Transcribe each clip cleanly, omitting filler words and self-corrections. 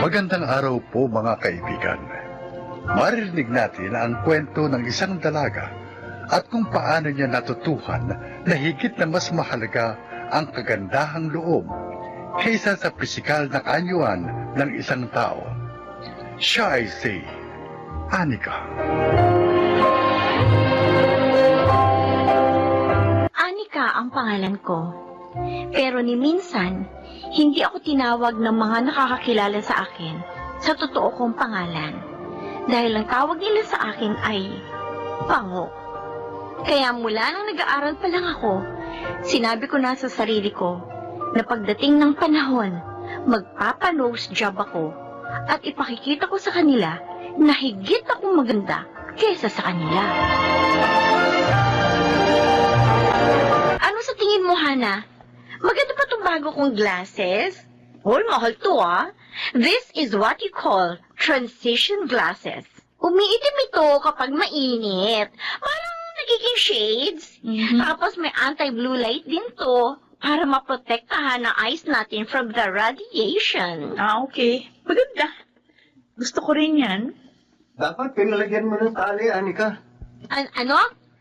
Magandang araw po mga kaibigan. Maririnig natin ang kwento ng isang dalaga at kung paano niya natutuhan na higit na mas mahalaga ang kagandahang loob kaysa sa pisikal na kaanyuan ng isang tao. Siya ay si Anika. Anika ang pangalan ko. Pero ni minsan, hindi ako tinawag ng mga nakakakilala sa akin sa totoo kong pangalan. Dahil ang tawag nila sa akin ay Pango. Kaya mula nang nag-aaral pa lang ako, sinabi ko na sa sarili ko na pagdating ng panahon, magpapa-nose job ako at ipakikita ko sa kanila na higit akong maganda kaysa sa kanila. Ano sa tingin mo, Hana? Maganda pa itong bago kong glasses? Hoy, mahal to ah. This is what you call transition glasses. Umiitim ito kapag mainit. Parang nagiging shades. Tapos may anti-blue light din to para maprotektahan ang eyes natin from the radiation. Ah, okay. Maganda. Gusto ko rin yan. Dapat pinalagyan mo ng tali, Anika. Ano?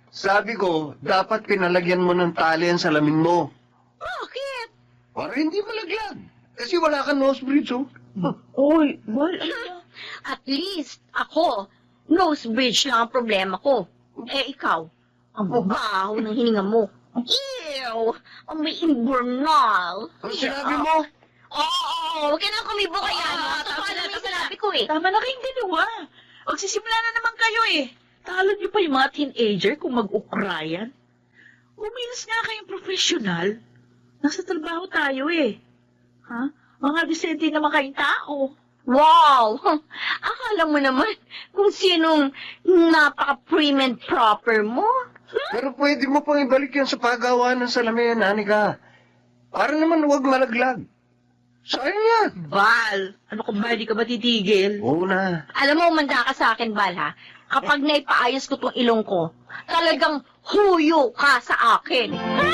Sabi ko, dapat pinalagyan mo ng tali ang salamin mo. Bakit? Para hindi malaglag. Kasi wala kang nose bridge, oh. Oy, Bal, ano? At least, ako, nose bridge lang ang problema ko. Eh, ikaw, ang babaho ng hininga mo. Ew! Ang may inbornal. Ang sinabi mo? Oo, huwag ka nang kumibo kaya. Totoo na yung sinabi ko eh. Tama na kayong dalawa. Magsisimula na naman kayo eh. Talo niyo pa yung mga teenager kung mag-ukrayan. Umilis nga kayong professional. Nasa trabaho tayo eh. Ha? Mga disente naman kayong tao. Wow! Akala mo naman kung sinong napaka-prim and proper mo. Pero pwede mo pang ibalik yan sa paggawa ng salamin, Anika. Para naman huwag malaglag. Sayang yan. Bal, ano ka ba? Di ka ba titigil? Oo na. Alam mo, umanda ka sa akin, Bal, ha? Kapag naipaayos ko tong ilong ko, talagang huyo ka sa akin. Ha?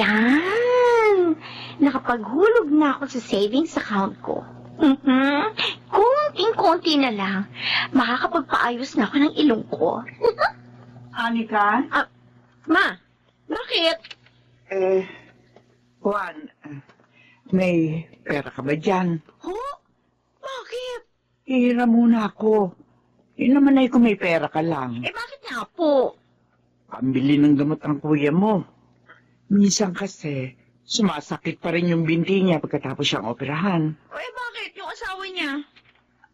Yan! Nakapaghulog na ako sa savings account ko. Konting-konti na lang, makakapagpaayos na ako ng ilong ko. Anika? Ma, bakit? Juan, may pera ka ba dyan? Bakit? Hihira muna ako. Yun naman ay kung may pera ka lang. Bakit nga po? Pambili ng gamot ang kuya mo. Minsan kasi, sumasakit pa rin yung binti niya pagkatapos siyang operahan. Bakit? Yung asawa niya?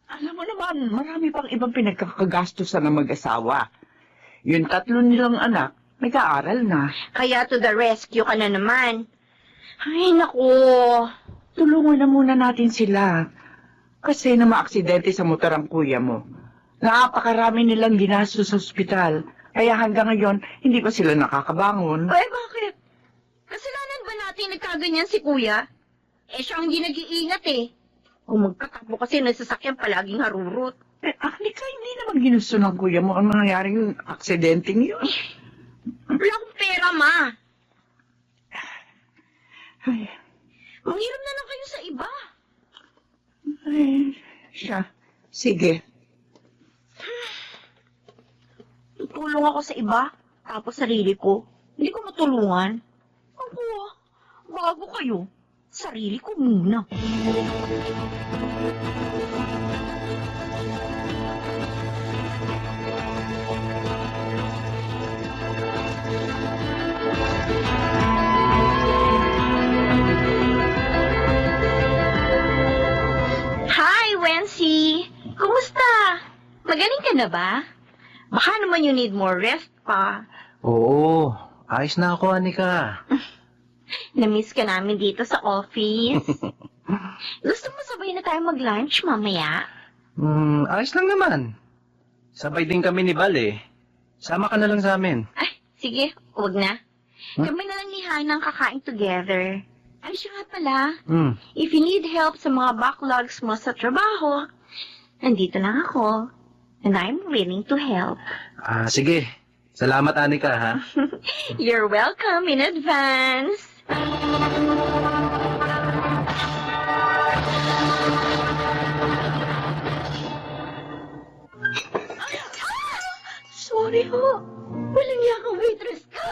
Alam mo naman, marami pang ibang pinagkakagastusan ng mag-asawa. Yung 3 nilang anak, nag-aaral na. Kaya to the rescue ka na naman. Ay, naku. Tulungan na muna natin sila. Kasi na maaksidente sa motor ang kuya mo. Napakarami nilang ginastos sa ospital. Kaya hanggang ngayon, hindi pa sila nakakabangon. Bakit? Kasalanan ba natin nagkaganyan si kuya? Siya ang hindi nag-iingat eh. Kung magkatakbo kasi ng sasakyan palaging harurot. Anika, hindi naman ginusto ng kuya mo ang nangyaring aksidenteng yun. Wala akong pera, ma. Ay, Manghiram na lang kayo sa iba. siya. Sige. Tutulong ako sa iba, tapos sarili ko. Hindi ko matulungan. Ako, bago kayo. Sarili ko muna. Hi, Wency! Kumusta? Magaling ka na ba? Baka naman you need more rest pa. Oo, ayos na ako, Anika. Na-miss ka namin dito sa office. Gusto mo sabay na tayo mag-lunch mamaya? Ayos lang naman. Sabay din kami ni Bal eh. Sama ka na lang sa amin. Ay, Sige, huwag na. Huh? Kami na lang ni Hana ang kakain together. Ay, siya nga pala. Hmm. If you need help sa mga backlogs mo sa trabaho, nandito lang ako. And I'm willing to help. Sige. Salamat, Anika, ha? You're welcome in advance. Sorry ho. Walang niya kang waitress ka.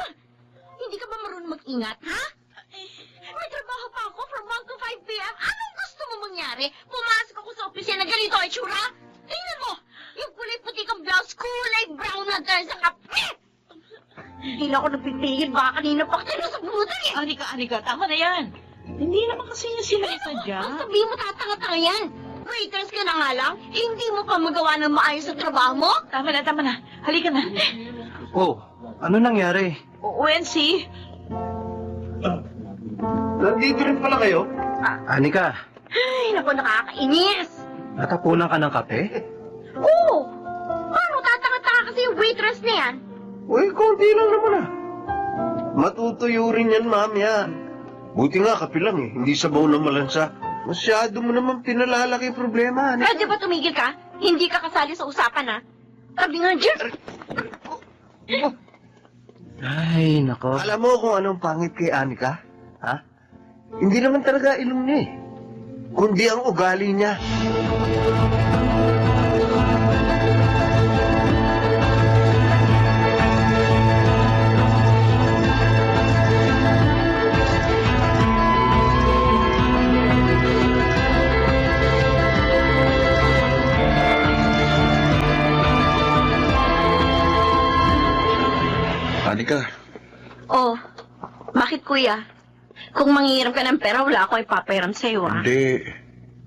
Hindi ka ba marunong mag-ingat, ha? May trabaho pa ako from 1 to 5 p.m. Anong gusto mo mangyari? Pumasok ako sa opisina na ganito ay tsura? Tingnan mo! Yung kulay puti kang blouse, kulay brown na dahil sa kape! Hindi na ako nagpipigil. Baka kanina pa kayo sa butan eh. Anika, tama na yan. Hindi naman kasi niya sinasadya. Ang sabihin mo tatanga-tanga yan. Waitress ka na nga lang, hindi mo pa magawa ng maayos sa trabaho mo? Tama na. Halika na. Oh, ano nangyari? ONC, Nandito rin pala kayo? Anika, Ay, naku, nakakainis. natapunan ka ng kape? Oo! Paano tatanga-tanga kasi yung waitress na yan? Uy, konti lang naman Matutuyo rin yan, mamaya. Buti nga, kape lang Hindi sabaw na malansa. Masyado mo naman pinalalaki yung problema, Anika. Pwede ba tumigil ka? Hindi ka kasali sa usapan, ha? Sabi nga, Jeff. Ay, nako. Alam mo kung anong pangit kay Anika? Ha? Hindi naman talaga ilong niya kundi ang ugali niya. Anika, Oh, bakit kuya? Kung manghihiram ka ng pera, wala ako ipapahiram sa'yo, ha? hindi.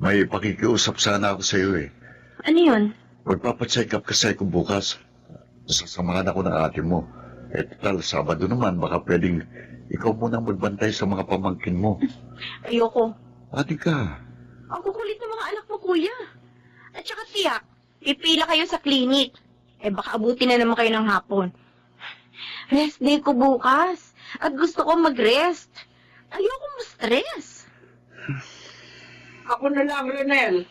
May pakikiusap sana ako sa iyo eh. Ano yun? Magpapacheck up kasi ako bukas. Sasamahan ako ng ate mo. Total, Sabado naman, baka pwedeng ikaw munang magbantay sa mga pamangkin mo. Ayoko. Anika, Ang kukulit ng mga anak mo, kuya. At saka tiyak, ipila kayo sa klinik. Baka abutin na naman kayo ng hapon. Rest day ko bukas. At gusto ko mag-rest. Ayoko ma-stress. Ako na lang, Renel.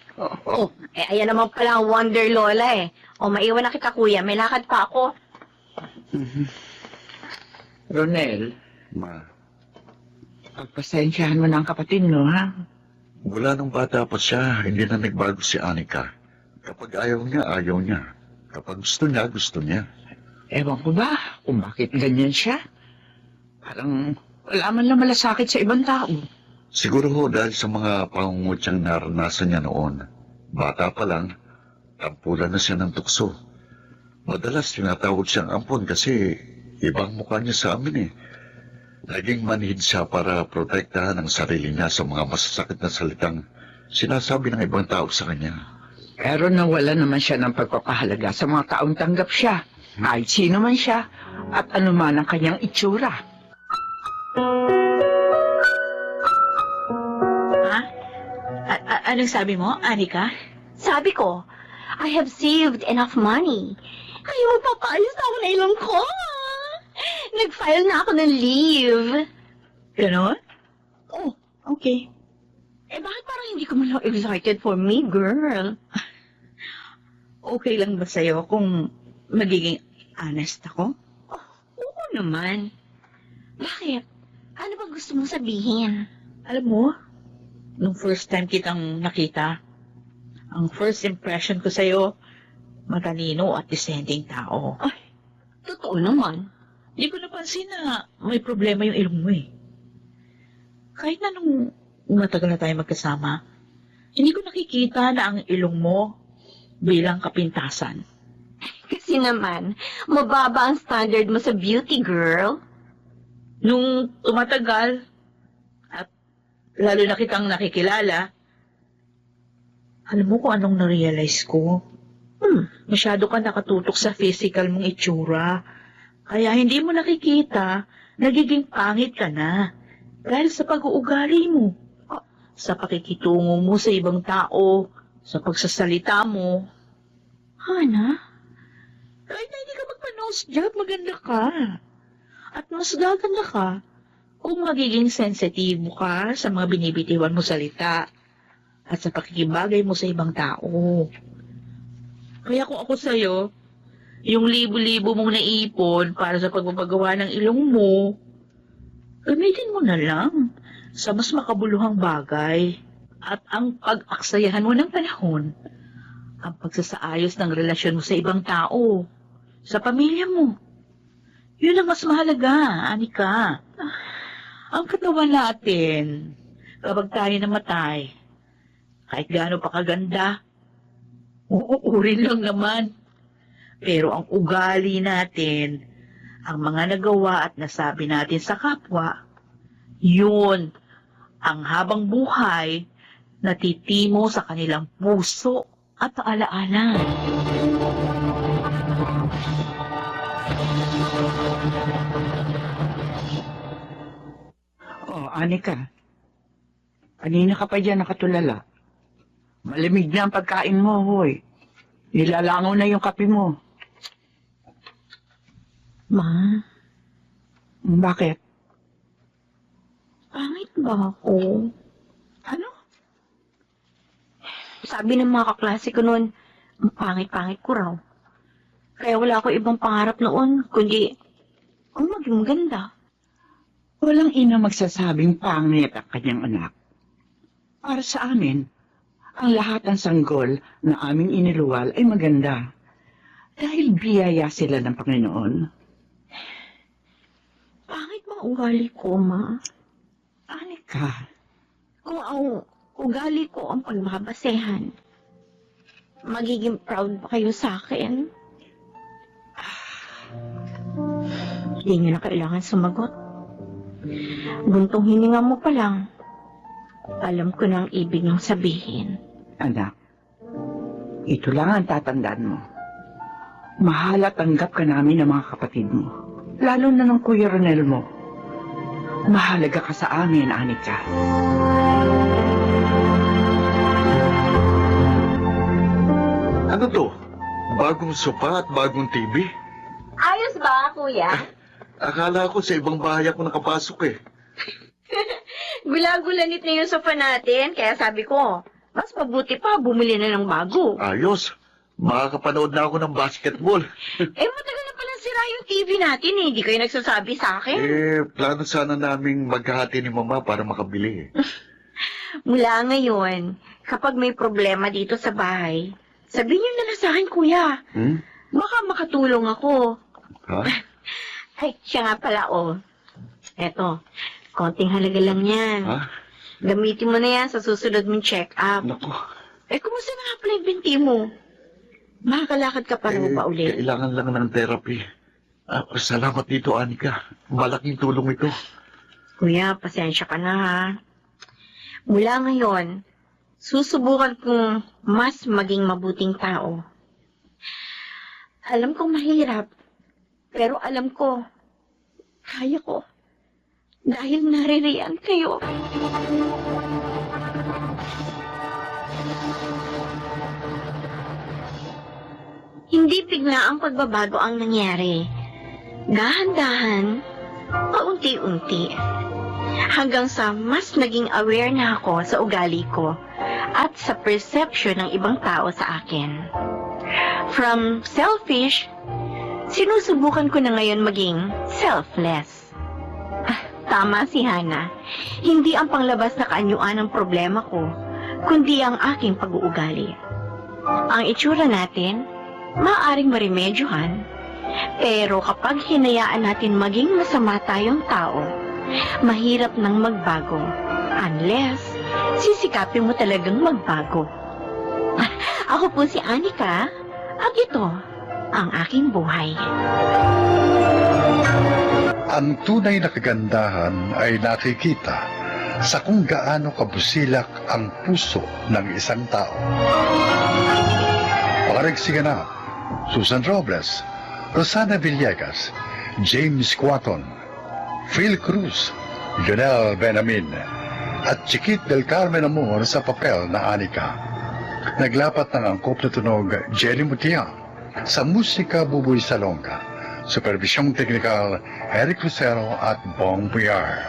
Ayan naman pala ang Wonder Lola eh. Maiwan na kita, kuya. May lakad pa ako. Ronel, ma, pagpasensyahan mo ng kapatid mo, ha? mula nung bata pa siya, hindi na nagbago si Anika. Kapag ayaw niya, ayaw niya. Kapag gusto niya, gusto niya. Ewan ko ba kung bakit ganyan siya? Parang wala man lang malasakit sa ibang tao. Siguro ho dahil sa mga pangungutyang naranasan niya noon. Bata pa lang, tampulan na siya ng tukso. Madalas tinatawag siyang ampon kasi ibang mukha niya sa amin eh. Naging manhid siya para protektahan ang sarili niya sa mga masasakit na salitang sinasabi ng ibang tao sa kanya. Pero nawala naman siya ng pagpapahalaga sa mga taong tanggap siya. Kahit sino man siya at anuman ang kanyang itsura. Anong sabi mo, Anika? Sabi ko, I have saved enough money. Kaya magpapaayos na ako na ilong ko. Nag-file na ako ng leave. Ganon? Oh, Okay. bakit parang hindi ka malang excited for me, girl? Okay lang ba sa'yo kung magiging honest ako? Oo naman. Bakit? Ano ba gusto mong sabihin? Alam mo, nung first time kitang nakita, ang first impression ko sa'yo, matalino at dissenting tao. Totoo naman. Hindi ko napansin na may problema yung ilong mo eh. Kahit na nung matagal na tayo magkasama, hindi ko nakikita na ang ilong mo bilang kapintasan. Kasi naman, mababa ang standard mo sa beauty, girl. Nung tumatagal, at lalo na kitang nakikilala, alam mo kung anong na-realize ko? Masyado ka nakatutok sa physical mong itsura. Kaya hindi mo nakikita, nagiging pangit ka na. Dahil sa pag-uugali mo, sa pakikitungo mo sa ibang tao, sa pagsasalita mo. Hana? Kahit na hindi ka magpa-nose job, maganda ka. At mas gaganda ka kung magiging sensitibo ka sa mga binibitiwan mo salita at sa pakikibagay mo sa ibang tao. Kaya kung ako sa'yo, yung libo-libo mong naipon para sa pagpapagawa ng ilong mo, gamitin mo na lang sa mas makabuluhang bagay at ang pag-aksayahan mo ng panahon, ang pagsasaayos ng relasyon mo sa ibang tao, sa pamilya mo. Yun ang mas mahalaga, Anika. Ang katawan natin, kapag tayo namatay, kahit gaano pa kaganda, uuurin lang naman. Pero ang ugali natin, ang mga nagawa at nasabi natin sa kapwa, yun ang habang buhay natitimo sa kanilang puso at alaala. Oh, Anika. Kanina ka pa dyan nakatulala. Malamig na ang pagkain mo, hoy. Nilalangaw na yung kape mo. Ma, Bakit? pangit ba ako? Ano? Sabi ng mga kaklase ko noon, ang pangit-pangit ko raw. Kaya wala ako ibang pangarap noon, kundi kung maging maganda. Walang ina magsasabing pangit ang kanyang anak. Para sa amin, ang lahat ng sanggol na aming iniluwal ay maganda. Dahil biyaya sila ng Panginoon. Pangit ba ugali ko, Ma? Anika, Kung ang ugali ko ang pagbabasehan, magiging proud ba kayo sa akin? Hindi nyo na kailangan sumagot. Buntong hininga mo pa lang, alam ko na ang ibig niyong sabihin. anak, ito lang ang tatandaan mo. Mahal at tanggap ka namin ng mga kapatid mo. Lalo na ng Kuya Ronel mo. Mahalaga ka sa amin, Anika. Ano to? Bagong sopa at bagong TV? Ayos ba, Kuya? Akala ko sa ibang bahay ako nakapasok eh. Gula-gulanit na yung sofa natin, kaya sabi ko, mas mabuti pa, bumili na ng bago. Ayos. Makakapanood na ako ng basketball. Matagal na palang sira yung TV natin eh. Hindi kayo nagsasabi sa akin. Plano sana naming maghahati ni Mama para makabili eh. Mula ngayon, kapag may problema dito sa bahay, sabihin niyo na lang sa akin, Kuya. Hmm? Baka makatulong ako. Ha? Ay, siya nga pala, oh. Eto, konting halaga lang yan. Ha? Gamitin mo na yan sa susunod mong check-up. Naku. Kumusta na nga pala yung binti mo? Makakalakad ka pa rin ba ulit? Kailangan lang ng therapy. Salamat dito, Anika. Malaking tulong ito. Kuya, pasensya ka na ha. Mula ngayon, susubukan kong mas maging mabuting tao. Alam kong mahirap, pero alam ko, kaya ko. Dahil naririyan kayo. Hindi bigla ang pagbabago ang nangyari. Dahan-dahan, paunti-unti. Hanggang sa mas naging aware na ako sa ugali ko at sa perception ng ibang tao sa akin. From selfish, sinusubukan ko na ngayon maging selfless. Tama si Hana. Hindi ang panglabas na kaanyuan ang problema ko, kundi ang aking pag-uugali. Ang itsura natin, maaaring maremedyohan, pero kapag hinayaan natin maging masama tayong tao, mahirap nang magbago, unless sisikapin mo talagang magbago. Ako po si Anika, at ito ang aking buhay. Ang tunay na kagandahan ay nakikita sa kung gaano kabusilak ang puso ng isang tao. Pakarigsigan na, Susan Robles, Rosana Villegas, James Quaton, Phil Cruz, Lionel Benamin, at Chiquit del Carmen Amor sa papel na Anika. Naglapat ng angkop na tunog Jelly Mutia, sa musika Buboy Salonga, Supervisyong Teknikal, Eric Lucero at Bong Puyar.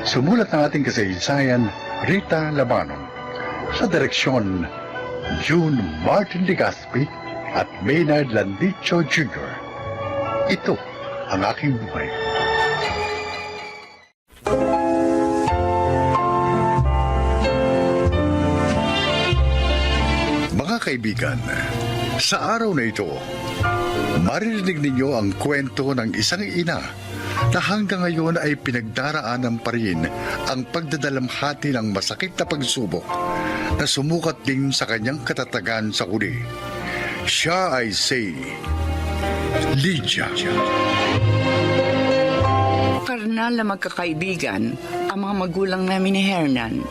Sumulat ng ating kasaysayan, Rita Labanon. Sa direksyon, June Martin Legaspi at Maynard Landicho Jr. Ito ang aking buhay. Mga kaibigan, sa araw na ito, maririnig ninyo ang kwento ng isang ina na hanggang ngayon ay pinagdaraanan pa rin ang pagdadalamhati ng masakit na pagsubok na sumukat din sa kanyang katatagan sa huli. Siya ay si Lydia. Karnal na magkakaibigan ang mga magulang namin ni Hernan.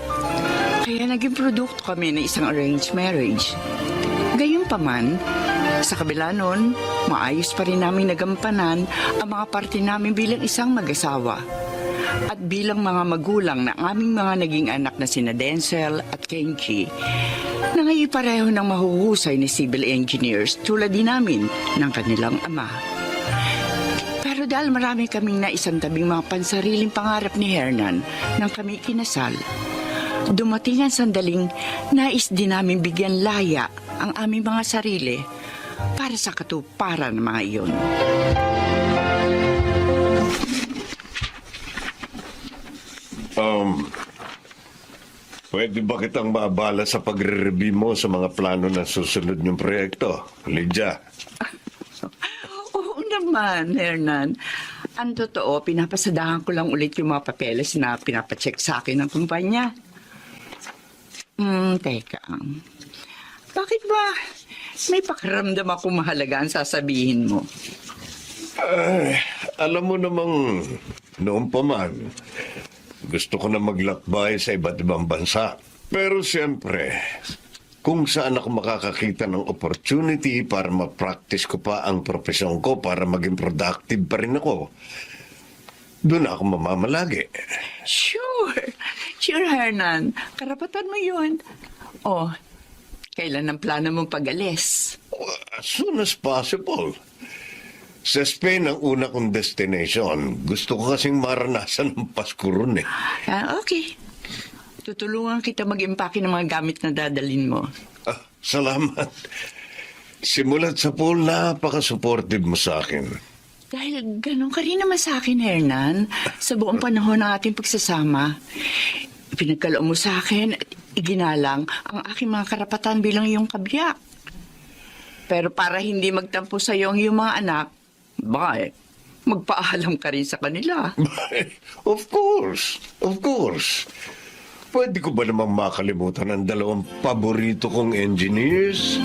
Kaya naging produkto kami ng isang arranged marriage. Gayunpaman, sa kabila nun, maayos pa rin namin nagampanan ang mga parte namin bilang isang mag-asawa. At bilang mga magulang ng aming mga naging anak na sina Denzel at Kenji, na ngayon pareho ng mahuhusay na civil engineers tulad din namin ng kanilang ama. Pero dahil marami kaming naisang tabing mga pansariling pangarap ni Hernan nang kami kinasal, dumating ang sandaling nais din namin bigyan laya ang aming mga sarili para sa katuparan ng mga iyon. Pwede ba kitang maabala sa pagre-review mo sa mga plano ng susunod niyong proyekto, Lydia? Oo naman, Hernan. Ang totoo, pinapasadahan ko lang ulit yung mga papeles na pinapacheck sa akin ng kumpanya. Teka. Bakit ba may pakiramdam ako mahalaga ang sasabihin mo? Alam mo namang noon pa man, gusto ko na maglakbay sa iba't ibang bansa. Pero siyempre, kung saan ako makakakita ng opportunity para ma-practice ko pa ang profesyon ko para maging productive pa rin ako, doon ako mamamalagi. Sure, Hernan. Karapatan mo yun. Oh, kailan ang plano mong pag-alis? As soon as possible. Sa Spain ang una kong destination. Gusto ko kasing maranasan ng Pasko ron eh. Okay. Tutulungan kita mag-impake ng mga gamit na dadalhin mo. Salamat. Simulat sa pool, napaka-supportive mo sa akin. Dahil ganun ka rin naman sa akin, Hernan. Sa buong panahon ng ating pagsasama, pinagkaloob mo sa akin at iginalang ang aking mga karapatan bilang iyong kabiyak. Pero para hindi magtampo sa iyo ang iyong mga anak, magpaalam ka rin sa kanila. Of course. Pwede ko ba namang makalimutan ang dalawang paborito kong engineers?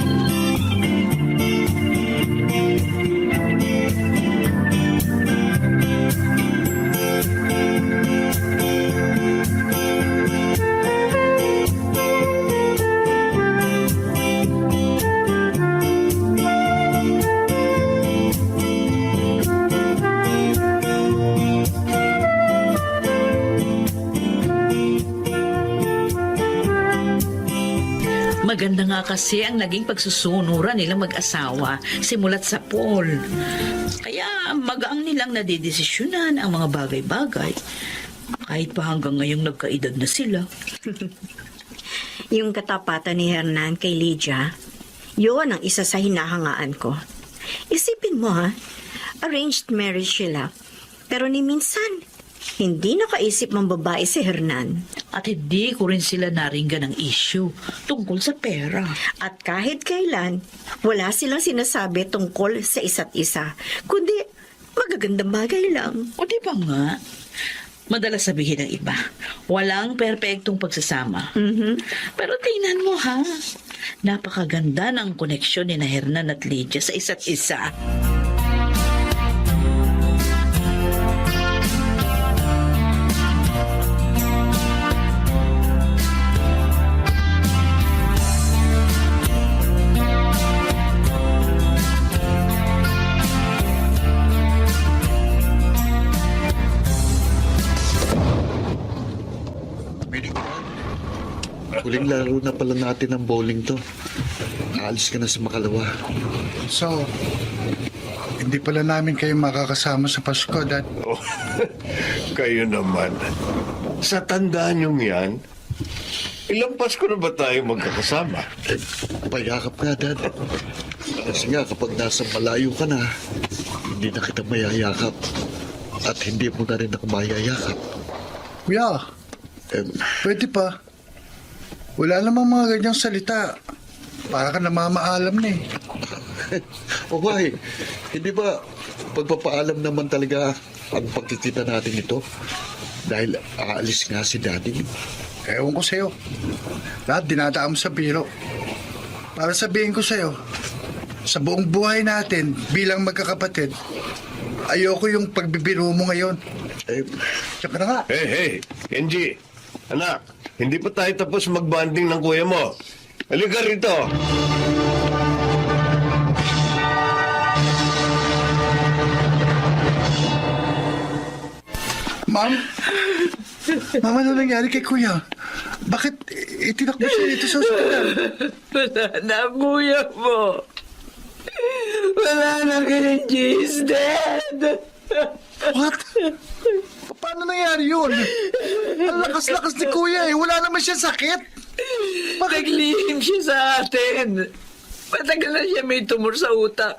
Maganda nga kasi ang naging pagsusunuran nilang mag-asawa simulat sa pool. Kaya magaang nilang nadidesisyonan ang mga bagay-bagay. Kahit pa hanggang ngayong nagkaedad na sila. Yung katapatan ni Hernan kay Lydia, yun ang isa sa hinahangaan ko. Isipin mo arranged marriage sila. Pero ni minsan, hindi nakaisip ng babae si Hernan. At hindi ko rin sila naringgan ng issue tungkol sa pera. At kahit kailan, wala silang sinasabi tungkol sa isa't isa. Kundi, magagandang bagay lang. O di ba nga? Madalas sabihin ng iba, walang perpektong pagsasama. Pero tingnan mo napakaganda ng koneksyon ni Hernan at Lydia sa isa't isa. Huling laro na pala natin ng bowling to. Aalis ka na sa Makalawa. So, hindi pala namin kayo makakasama sa Pasko, Dad. Oh, kayo naman. Sa tandaan niyong yan, ilang Pasko na ba tayo magkakasama? Payakap nga, Dad. Kasi nga, kapag nasa malayo ka na, hindi na kita mayayakap. At hindi mo na rin ako mayayakap. Kuya, Eh, pwede pa. Wala namang mga ganyang salita. Para ka namamaalam na eh. o why? Hindi ba pagpapaalam naman talaga ang pagkikita natin ito? Dahil aalis nga si Daddy. Ewan ko sa'yo. Lahat dinadaan mo sa biro. Para sabihin ko sa'yo, sa buong buhay natin bilang magkakapatid, ayoko yung pagbibiro mo ngayon. Eh, Tsaka na nga. Hey, Kenji. Anak, hindi pa tayo tapos magbanding ng kuya mo. Halika rito. Ma'am? Ma'am, ano nangyari kay Kuya? Bakit itinakbo siya dito sa ospital? Wala na, kuya mo. Wala na, Kenji is dead. What? Paano nangyari yun? Ang lakas-lakas ni Kuya eh. Wala naman siya sakit. Bakit? Naglihim siya sa atin. Matagal na siya may tumor sa utak.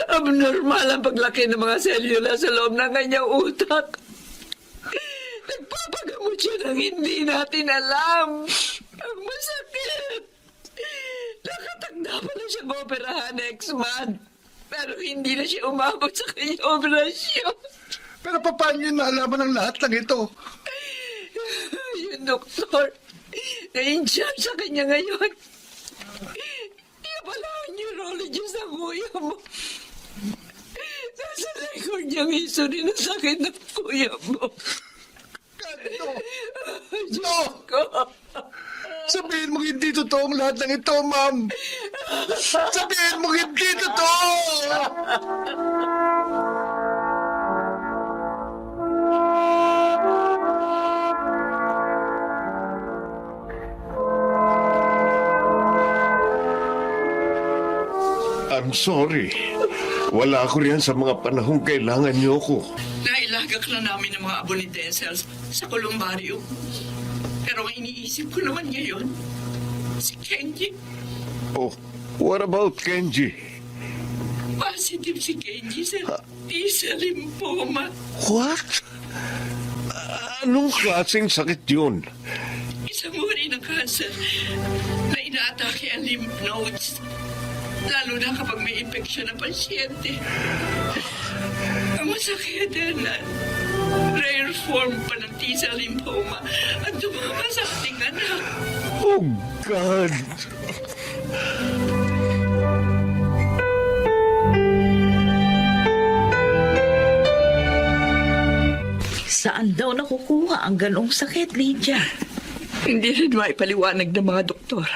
Abnormal ang paglaki ng mga selula sa loob ng kanyang utak. Nagpapagamot siya ng hindi natin alam. Ang masakit. Nakatakda pa na siya operahan next month. Pero hindi na siya umabot sa kanyang operasyon. Pero paano yun nalaman ng lahat ng ito? Yung doktor na-in-charge sa kanya ngayon. Iya pala ang neurologist na kuya mo. Nasa record niyang history ng sakit ng kuya mo. Ganito. Diyos ko. Sabihin mo hindi totoong lahat ng ito, ma'am. Sabihin mo hindi totoo. I'm sorry. Wala ako riyan sa mga panahong kailangan niyo ko. Nailagak na namin ang mga abonitensels sa kolumbarium. Pero ang iniisip ko naman ngayon, si Kenji. Oh, what about Kenji? Positive si Kenji sa T-cell lymphoma. What? Anong klaseng sakit yun? Isang uri ng cancer na inaatake ang lymph nodes. Lalo na kapag may infeksyon ng pasyente. Ang masakit na rare form pa ng T-cell lymphoma at tumama sa ating anak. Oh, God! Saan daw nakukuha ang ganong sakit, Lydia? Hindi rin maipaliwanag ng mga doktor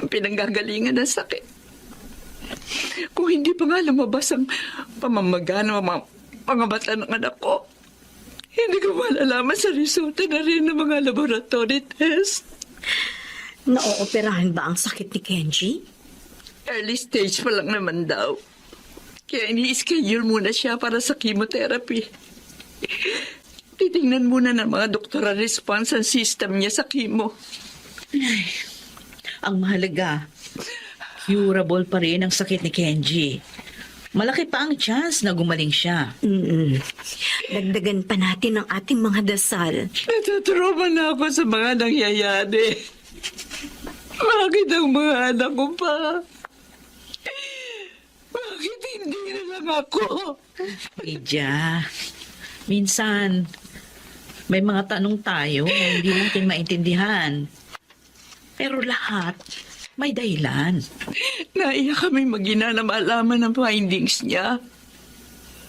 ang pinanggagalingan ng sakit. Kung hindi pa nga lumabas ang pamamaga ng mga mata ng anak ko, hindi ko malalaman sa resulta na rin ng mga laboratory test. Naooperahan ba ang sakit ni Kenji? Early stage pa lang naman daw. Kaya ini-schedule muna siya para sa chemotherapy. Titingnan muna ng mga doktor ang response ang system niya sa chemo. Ang mahalaga, curable pa rin ang sakit ni Kenji. Malaki pa ang chance na gumaling siya. Dagdagan pa natin ang ating mga dasal. Natatrauma na ako sa mga nangyayari. Bakit ang mga anak ko pa? Bakit hindi na lang ako? Lydia, minsan may mga tanong tayo na hindi natin maintindihan. Pero lahat may dahilan. Naiyak kami mag-ina na malaman ang findings niya.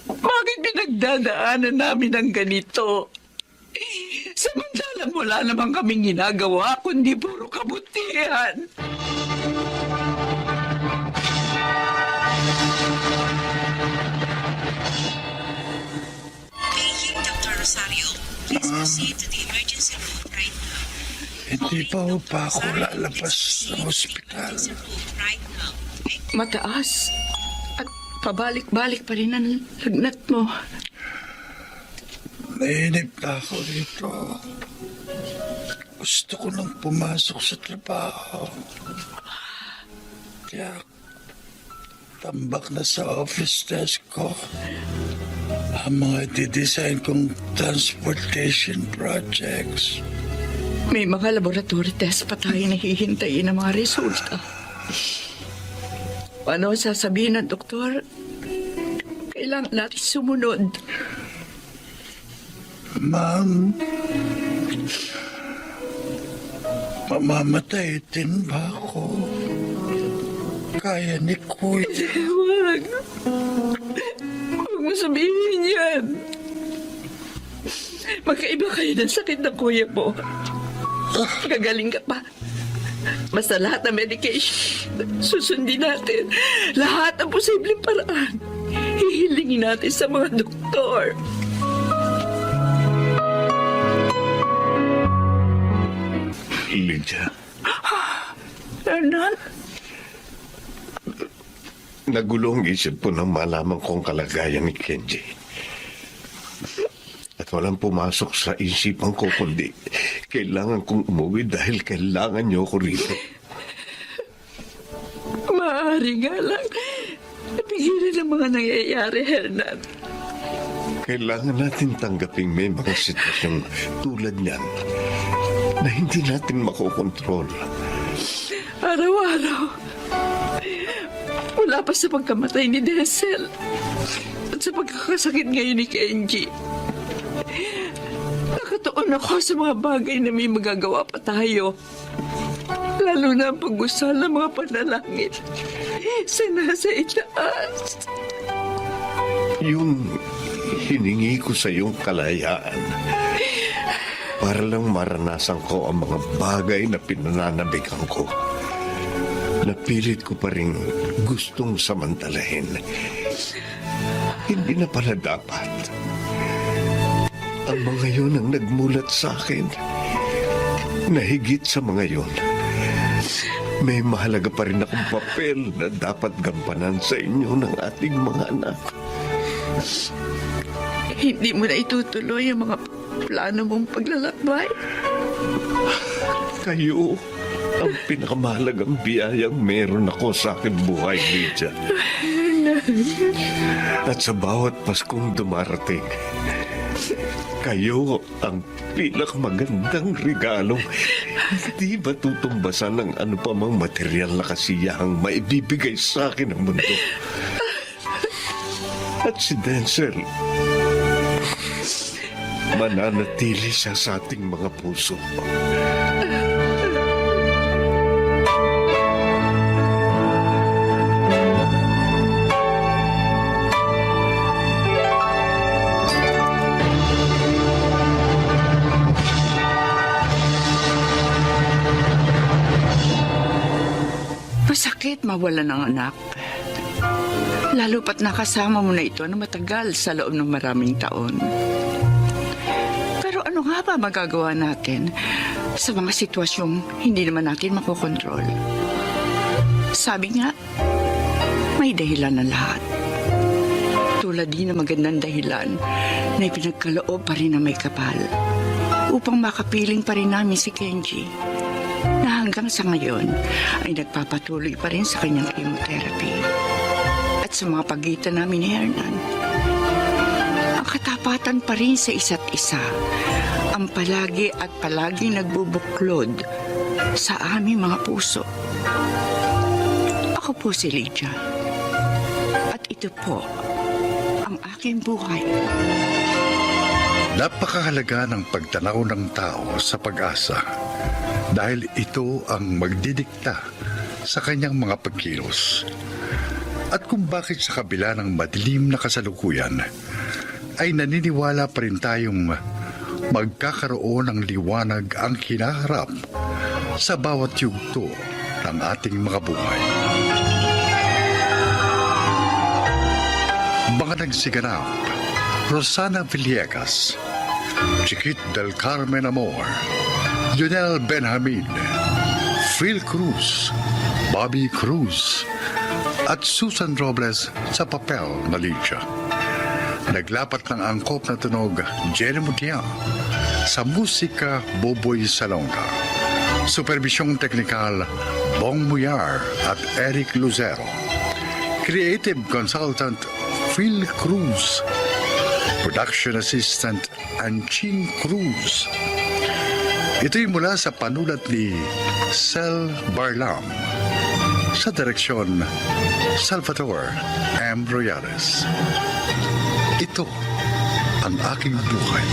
Bakit pinagdadaanan namin ang ganito? Samantalang wala naman kaming ginagawa, kundi puro kabutihan. Paging Dr. Rosario, please proceed to the emergency room right now. Hindi pa ho pa ako lalabas ng ospital. Emergency room right now. Okay? Mataas. At Pabalik-balik pa rin ang lagnat mo. Nainip na ako dito. Gusto ko nang pumasok sa trabaho. Kaya tambak na sa office desk ko ang mga didesign kong transportation projects. May mga laboratory test pa tayo nahihintayin ng mga resulta. Ano sasabihin ng doktor? Kailangan natin sumunod. Ma'am, mamamatay din ba ako? Kaya ni Kuya. Huwag. Huwag mo sabihin yan. Magkaiba kayo ng sakit ng kuya mo. Gagaling ka pa. Basta lahat ng medication, susundin natin. Lahat ng posibleng paraan. Hihilingin natin sa mga doktor. Lydia, Hernan? nagulong isip po nang malaman kong kalagayan ni Kenji. At walang pumasok sa isipan ko kundi kailangan kong umuwi dahil kailangan niyo ko rito. Maaari nga lang. Napigilan ang mga nangyayari, Hernan. Kailangan natin tanggaping may mga sitwasyong tulad niyan na hindi natin makokontrol. Araw-araw. Wala pa sa pagkamatay ni Denzel at sa pagkakasakit ngayon ni Kenji. Nakatuon ako sa mga bagay na may magagawa pa tayo. Lalo na ang pag-usal ng mga panalangin sa nasa itaas. Yung hiningi ko sa iyong kalayaan para lang maranasan ko ang mga bagay na pinananabikan ko. Napilit ko pa rin gustong samantalahin. Hindi na pala dapat. Ang mga yun ang nagmulat sa akin. Nahigit sa mga yun, may mahalaga pa rin akong papel na dapat gampanan sa inyo ng ating mga anak. Hindi mo na itutuloy ang mga plano mong paglalakbay. Kayo ang pinakamahalagang biyayang meron ako sa aking buhay, Lydia. At sa bawat Paskong dumarating, kayo ang pinakamagandang regalong hindi ba tutumbasan ng ano pa mang material na kasiyahang maibibigay sa akin ng mundo. At si Denzel, mananatili siya sa ating mga puso. Masakit mawala ng anak. Lalo pat nakasama mo na ito na matagal sa loob ng maraming taon. Pero ano nga ba magagawa natin sa mga sitwasyong hindi naman natin makokontrol? Sabi nga, may dahilan ng lahat. Tulad din ng magandang dahilan na ipinagkaloob pa rin na may kapal upang makapiling pa rin namin si Kenji na hanggang sa ngayon ay nagpapatuloy pa rin sa kanyang chemotherapy. At sa mga pagitan namin ni Hernan, ang katapatan pa rin sa isa't isa ang palagi at palagi nagbubuklod sa aming mga puso. Ako po si Lydia. At ito po ang aking buhay. Napakahalaga ng pagtanaw ng tao sa pag-asa dahil ito ang magdidikta sa kanyang mga pagkilos. At kung bakit sa kabila ng madilim na kasalukuyan, ay naniniwala pa rin tayong magkakaroon ng liwanag ang hinaharap sa bawat yugto ng ating mga buhay. Mga nagsiganap, Rosana Villegas, Chiquit del Carmen Amor, Lionel Benjamin, Phil Cruz, Bobby Cruz, at Susan Robles sa papel na Lydia. Naglapat ng angkop na tunog Jenny Mutia. Sa musika Boboy Salonga. Supervisyong teknikal Bong Muyar at Eric Lucero. Creative Consultant Phil Cruz. Production Assistant Anching Cruz. Ito'y mula sa panulat ni Sel Barlam. Sa direksyon Salvador M. Royales. Ito ang aking buhay.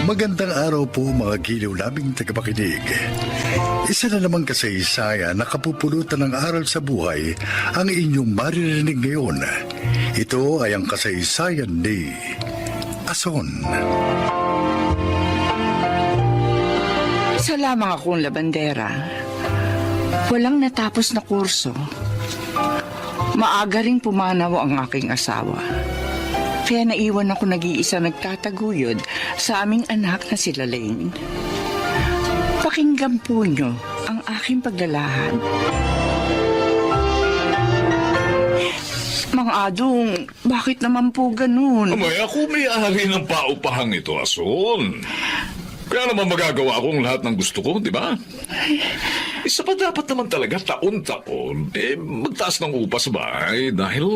Magandang araw po mga giliw naming tagapakinig. Isa na namang kasaysayan na kapupulutan ng aral sa buhay ang inyong maririnig ngayon. Ito ay ang kasaysayan ni Ason. Isa lamang akong labandera. Walang natapos na kurso. Maaga ring pumanaw ang aking asawa. Kaya naiwan ako nag-iisa nagtataguyod sa aming anak na si Lalaine. Pakinggan po nyo ang aking paglalahad. Mang Adong, bakit naman po ganun? Amay, ako may-ari ng paupahang ito, Ason. Kaya naman magagawa akong lahat ng gusto ko, di ba? Isa pa dapat naman talaga taon-taon, magtaas ng upa sa bahay dahil,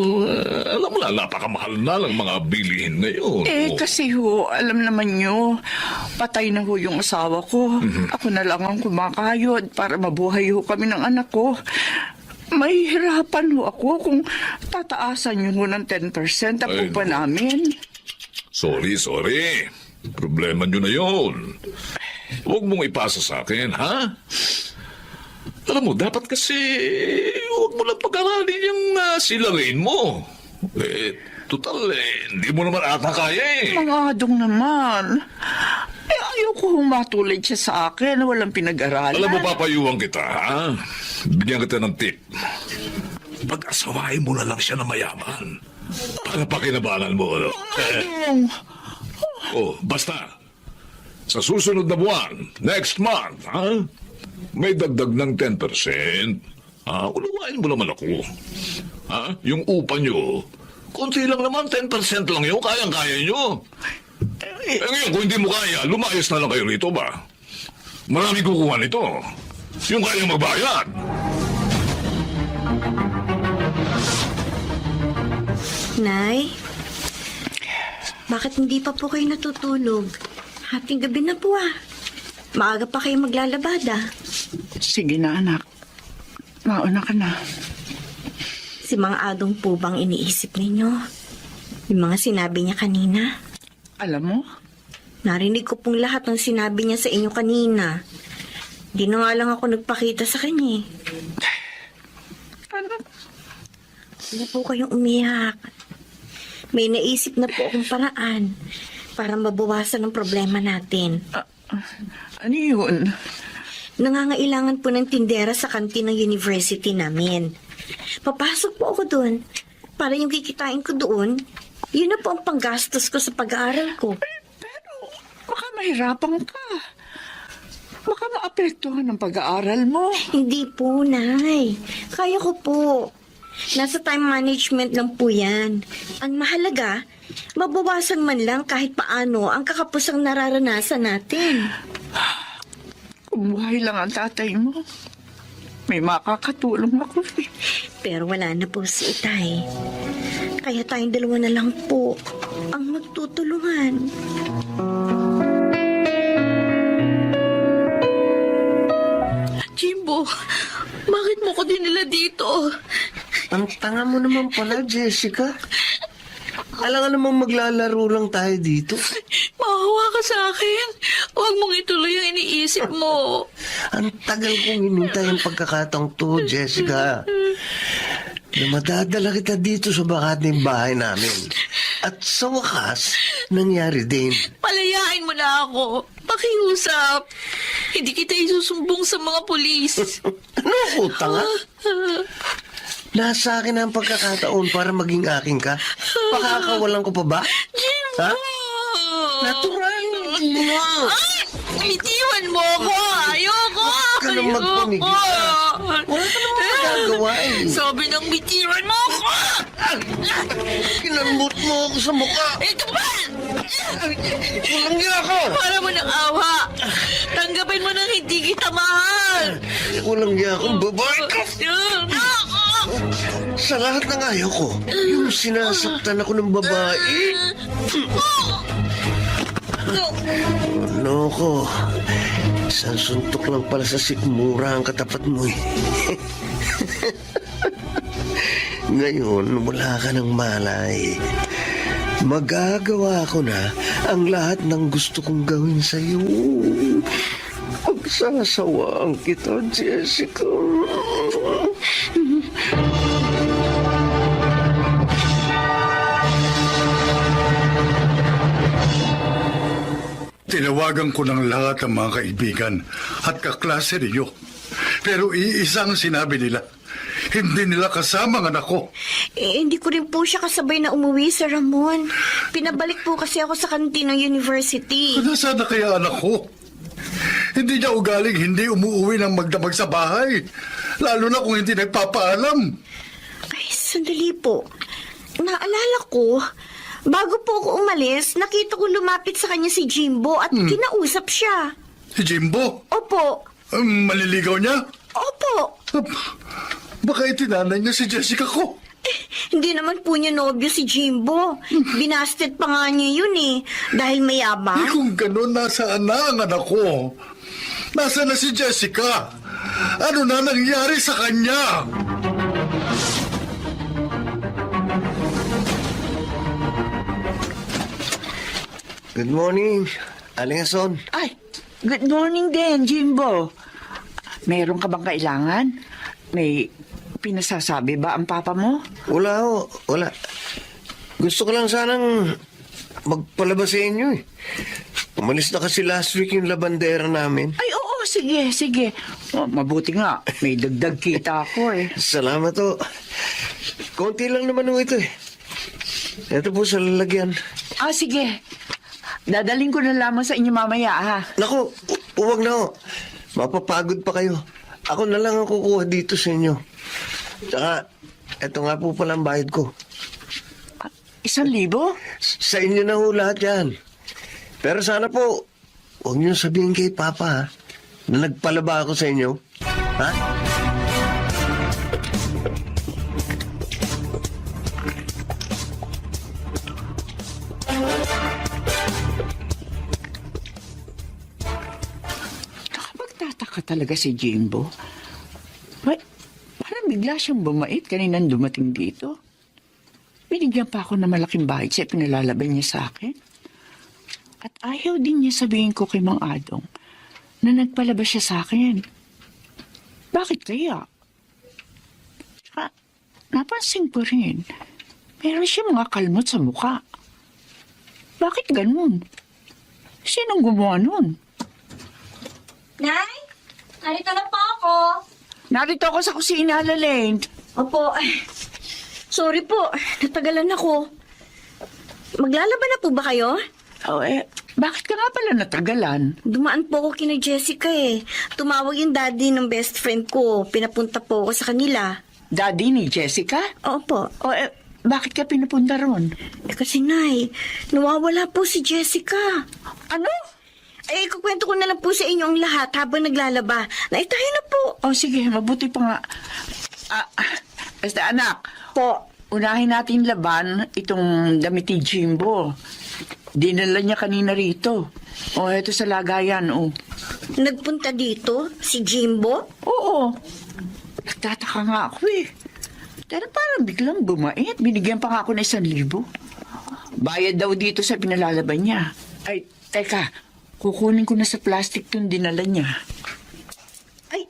alam mo na, napakamahal na lang mga bilihin ngayon. Kasi alam naman nyo, patay na ho yung asawa ko. Ako na lang ang kumakayod para mabuhay ho kami ng anak ko. Mahihirapan ho ako kung tataasan nyo ho ng 10% ang Ay, upa namin. Sorry. Problema nyo na yun. Huwag mong ipasa sa akin, ha? Alam mo, dapat kasi huwag mo lang pag-aralin yung silalain mo. Total, hindi mo naman ata kaya eh. Mga Adong naman. Ayoko matulad siya sa akin na walang pinag-aralan. Alam mo, papayuhan kita, ha? Bigyan kita ng tip. Pag-asawain mo na lang siya na mayaman. Para pakinabangan mo, ano? Adong, Basta. Sa susunod na buwan, next month, ha? May dagdag ng 10%. Unawain mo naman ako. Ha? Yung upa nyo, konti lang naman, 10% lang yun, kayang-kaya nyo. Ngayon, kung hindi mo kaya, lumayas na lang kayo rito ba? Marami kukuha nito. Yung kayang magbayad. Nay, bakit hindi pa po kayo natutulog? Hating gabi na po Maaga pa kayo maglalabada. sige na anak. Mauna ka na. Si Mang Adong po bang iniisip ninyo? Yung mga sinabi niya kanina? Alam mo, Narinig ko pong lahat ng sinabi niya sa inyo kanina. Di na nga lang ako nagpakita sa kanya. Hindi po kayong umiyak. May naisip na po akong paraan para mabawasan ang problema natin. ano yun? Nangangailangan po ng tindera sa kantin ng university namin. Papasok po ako doon. Para yung kikitain ko doon, yun na po ang panggastos ko sa pag-aaral ko. Baka mahirapan ka. Baka maapektuhan ang pag-aaral mo. Hindi po, Nay. Kaya ko po. Nasa time management lang po yan. Ang mahalaga, mabawasan man lang kahit paano ang kakapusang nararanasan natin. Kung buhay lang ang tatay mo, may makakatulong ako. Pero wala na po si Itay. Kaya tayong dalawa na lang po ang magtutulungan. Jimbo, bakit mo ko dinala dito? Ang tanga mo naman pala, Jessica. Alam namang maglalaro lang tayo dito. Maawa ka sa akin. Huwag mong ituloy ang iniisip mo. Ang tagal kong hinintay ang pagkakataong to, Jessica. Na madadala kita dito sa bakating bahay namin. At sa wakas, nangyari din. Palayain mo na ako. Pakiusap. Hindi kita isusumbong sa mga pulis. Ano ko, tanga? Nasa akin ang pagkakataon para maging akin ka. Pakakawalan ko pa ba? Jimbo! Ha? Natural, hindi mo. Bitiwan mo ako! Ayoko! ka nang magpamigil. Wala ka naman magagawa eh. Sabi ng bitiwan mo ako! Kinalmot mo ako sa mukha. Ito ba? Walang niya ako. Para mo ng awa. Tanggapin mo nang hindi kita mahal. Walang niya akong babae ka. Sa lahat ng ayaw ko, yung sinasaktan ako ng babae. Ano ko? Isang suntok lang pala sa sikmura ang katapat mo eh. Ngayon, wala ka ng malay. Magagawa ko na ang lahat ng gusto kong gawin sa'yo. Pagsasawaan kita, Jessica. Tinawagan ko ng lahat ng mga kaibigan at kaklase niyo. Pero iisang sinabi nila, hindi nila kasama ang anak ko. Hindi ko rin po siya kasabay na umuwi, Sir Ramon. Pinabalik po kasi ako sa kantin ng university. Nasaan na kaya anak ko? Hindi niya ugaling hindi umuwi ng magdamag sa bahay. Lalo na kung hindi nagpapaalam. Ay, sandali po. Naalala ko, bago po ako umalis, nakita ko lumapit sa kanya si Jimbo at kinausap siya. Si Jimbo? Opo. Maliligaw niya? Opo. Baka itinanay niya si Jessica ko. Hindi naman po niya nobyo si Jimbo. Binasted pa nga niya yun eh. Dahil mayabang. Kung gano'n, nasaan na ang anak ko? Nasaan na si Jessica? Ano na nangyari sa kanya? Good morning, Aling Ason. Ay, good morning din, Jimbo. Meron ka bang kailangan? May pinasasabi ba ang papa mo? Wala ho, wala. Gusto ko lang sanang magpalabas sa inyo eh. Umalis na kasi last week yung labandera namin. Ay, oo, sige, sige. Oh, mabuti nga, may dagdag kita ako eh. Salamat ho. Konti lang naman ho ito eh. Ito po sa lalagyan. Ah, sige. Dadaling ko na lamang sa inyo mamaya, ha? Naku, huwag na ho. Mapapagod pa kayo. Ako na lang ang kukuha dito sa inyo. Tsaka, eto nga po pala ang bayad ko. 1,000? Sa inyo na ho lahat yan. Pero sana po, huwag niyo sabihin kay Papa, ha? Na nagpalaba ako sa inyo. Ha? Nakapagtataka talaga si Jimbo. Parang bigla siyang bumait kaninang dumating dito. Binigyan pa ako ng malaking bahid sa pinalalaban niya sa akin. At ayaw din niya sabihin ko kay Mang Adong na nagpalabas siya sa akin. Bakit kaya? Tsaka, napansin ko rin, meron siya mga kalmot sa mukha. Bakit ganun? Sinong gumawa nun? Nay, narito na po ako. Narito ako sa kusina, Lalaine. Opo. Sorry po, natagalan ako. Maglalaban na po ba kayo? Oh, bakit ka nga pala natagalan? Dumaan po ako kina Jessica eh. Tumawag yung daddy ng best friend ko. Pinapunta po ako sa kanila. Daddy ni Jessica? Opo. O, bakit ka pinapunta ron? Kasi Nay, nawawala po si Jessica. Ano? Kukwento ko na lang po sa inyo ang lahat habang naglalaba. Tayo na po. O, sige, mabuti pa nga. Basta anak, unahin natin laban itong damit ni Jimbo. Dinala niya kanina rito. O, eto sa lagayan, o. Nagpunta dito si Jimbo? Oo. Nagtataka nga ako eh. Pero parang biglang bumait. Binigyan pa nga ako ng 1,000. Bayad daw dito sa pinalalaban niya. Ay, teka. Kukunin ko na sa plastic yung dinala niya. Ay,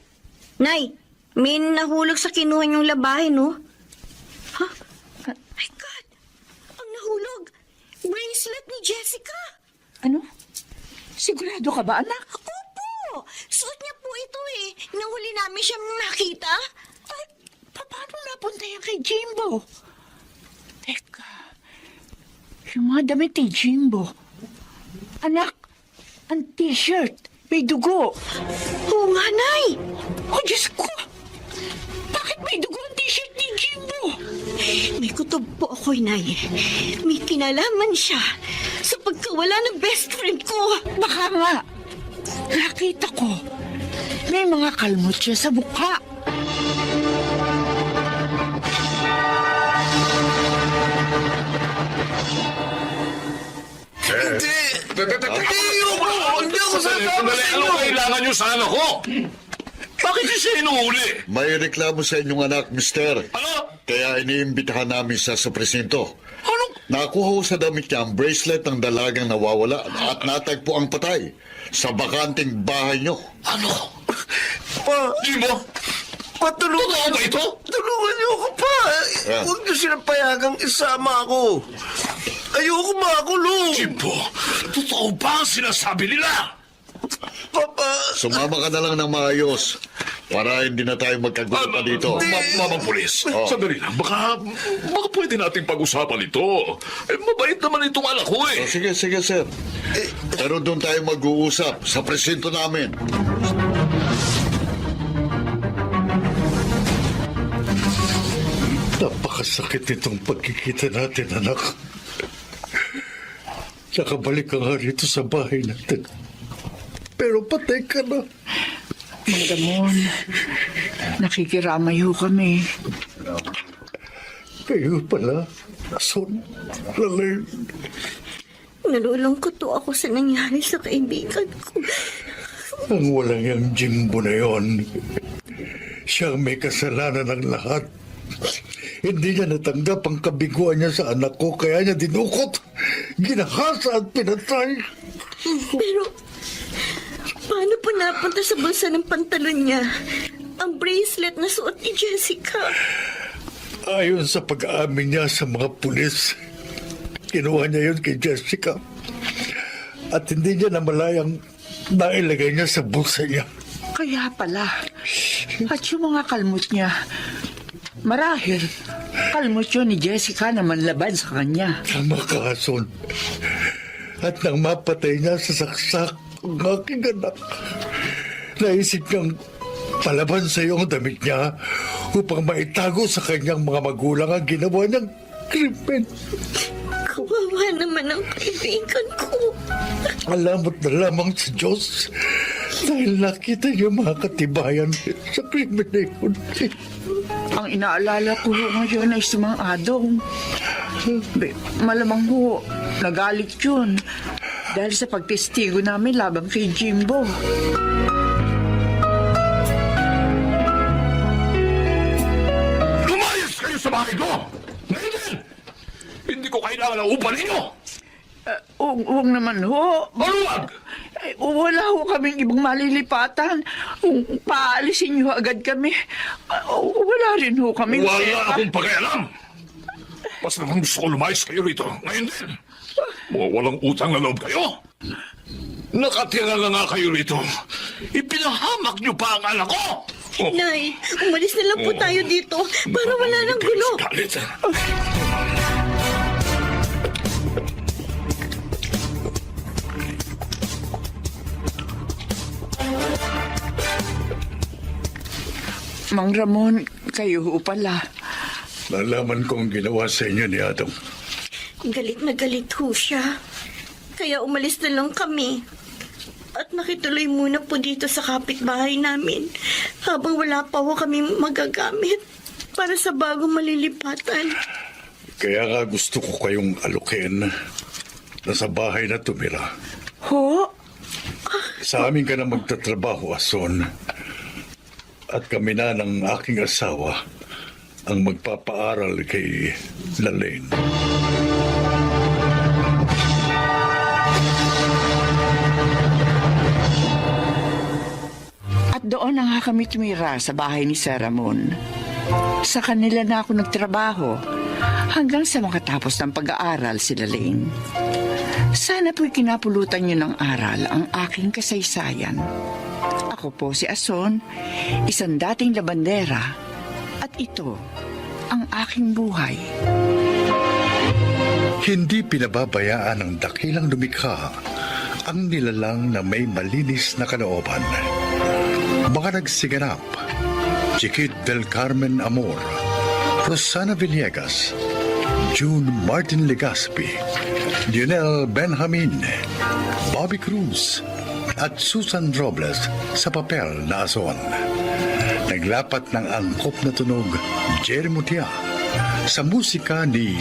Nay, may nahulog sa kinuha niyong labahin, no? Ha? My God! Ang nahulog! Bracelet ni Jessica! Ano? Sigurado ka ba, anak? Opo! Suot niya po ito eh. Nahuli namin siyang nakita. Ay, paano napunta yan kay Jimbo? Teka, yung mga damit ni Jimbo. Anak, ang t-shirt, May dugo. Oo nga, Nay! Oh, Diyos ko! Bakit may dugo ang t-shirt ni Jimbo? May kutob po ako, Nay. May kinalaman siya sa pagkawala ng best friend ko. Baka nga. Nakita ko. May mga kalmot siya sa mukha. Hindi! Hindi ako sasama sa Ano inyo! kailangan nyo sa anak ko? Bakit siya inuuli? May reklamo sa inyong anak, mister. Ano? Kaya iniimbitahan namin siya sa presinto. Ano? Nakuha ko sa damit niya ang bracelet ng dalagang nawawala at natagpo ang patay sa bakanting bahay niyo. Ano? Pa, Jimbo? patulungan Totoo ba ito? Tulungan niyo ako pa. Huwag niyo silang payagang isama ako. Ayoko makulong. Jimbo, totoo ba ang sinasabi nila? Papa, Sumama ka na lang ng maayos para hindi na tayo magkagulo pa dito. Mamang pulis, Oh. sandali lang. Baka pwede nating pag-usapan ito. Mabait naman itong anak ko Oh, sige, sir. Pero doon tayo mag-uusap sa presinto namin. Napakasakit nitong pagkikita natin, anak. Nakabalik ka nga rito sa bahay natin. Pero patay ka na. Ramon, nakikiramay ho kami. Kayo pala, Son, Lalay. Nalulungkot to ako sa nangyari sa kaibigan ko. Ang walang yung Jimbo na yon. Siya ang may kasalanan ng lahat. Hindi niya natanggap ang kabiguan niya sa anak ko, kaya niya dinukot, ginahasa at pinatay. Pero, paano po napunta sa bulsa ng pantalon niya ang bracelet na suot ni Jessica? Ayon sa pag-aamin niya sa mga pulis, kinuha niya yun kay Jessica. At hindi niya namalayang nailagay niya sa bulsa niya. Kaya pala. At yung mga kalmot niya, marahil, kalmot yun ni Jessica na manlaban sa kanya. Tama ka, Son. At nang mapatay niya sa saksak ang aking anak, naisip niyang palaban sa iyo ang damit niya upang maitago sa kanyang mga magulang ang ginawa niyang krimen. Kawawa naman ang kaibigan ko. Alamot na lamang sa Diyos dahil nakita niyo mga katibayan sa krimen na yun. Ang inaalala ko ho ngayon ay si Mang Adong. Malamang ho, nagalit yun. Dahil sa pagtestigo namin laban kay Jimbo. Lumayas kayo sa bahay ko! Ngayon din! Hindi ko kailangan ng upa ninyo! Huwag naman ho. Maluwag! Wala ho kaming ibang malilipatan. Paalisin niyo agad kami. Wala rin ho kaming Wala akong pakialam! Basta naman gusto ko lumayas kayo rito. Ngayon din! Mga walang utang na loob kayo! Nakatira na nga kayo rito. Ipinahamak niyo pa ang anak ko! Oh. Nay, umalis na lang po tayo dito para wala nang gulo. Galit. Mang Ramon, kayo ho pala. Nalaman kong ginawa sa inyo ni Adong. Galit na galit ho siya. Kaya umalis na lang kami. At nakituloy muna po dito sa kapitbahay namin habang wala pa ho kami magagamit para sa bagong malilipatan. Kaya nga gusto ko kayong alukin na sa bahay na tumira. Ho? Sa amin ka na magtatrabaho, Ason. At kami na ng aking asawa ang magpapaaral kay Lalaine. At doon na nga kami tumira sa bahay ni Sir Ramon. Sa kanila na ako nagtrabaho hanggang sa makatapos ng pag-aaral si Lalaine. Sana po'y kinapulutan niyo ng aral ang aking kasaysayan. Ako po si Ason, isang dating labandera. At ito, ang aking buhay. Hindi pinababayaan ng dakilang lumikha ang nilalang na may malinis na kalooban. Mga nagsiganap, Chiquit del Carmen Amor, Rosana Villegas, June Martin Legaspi, Lionel Benjamin, Bobby Cruz, at Susan Robles sa papel na Azon. Naglapat ng angkop na tunog, Jerry Mutia, sa musika ni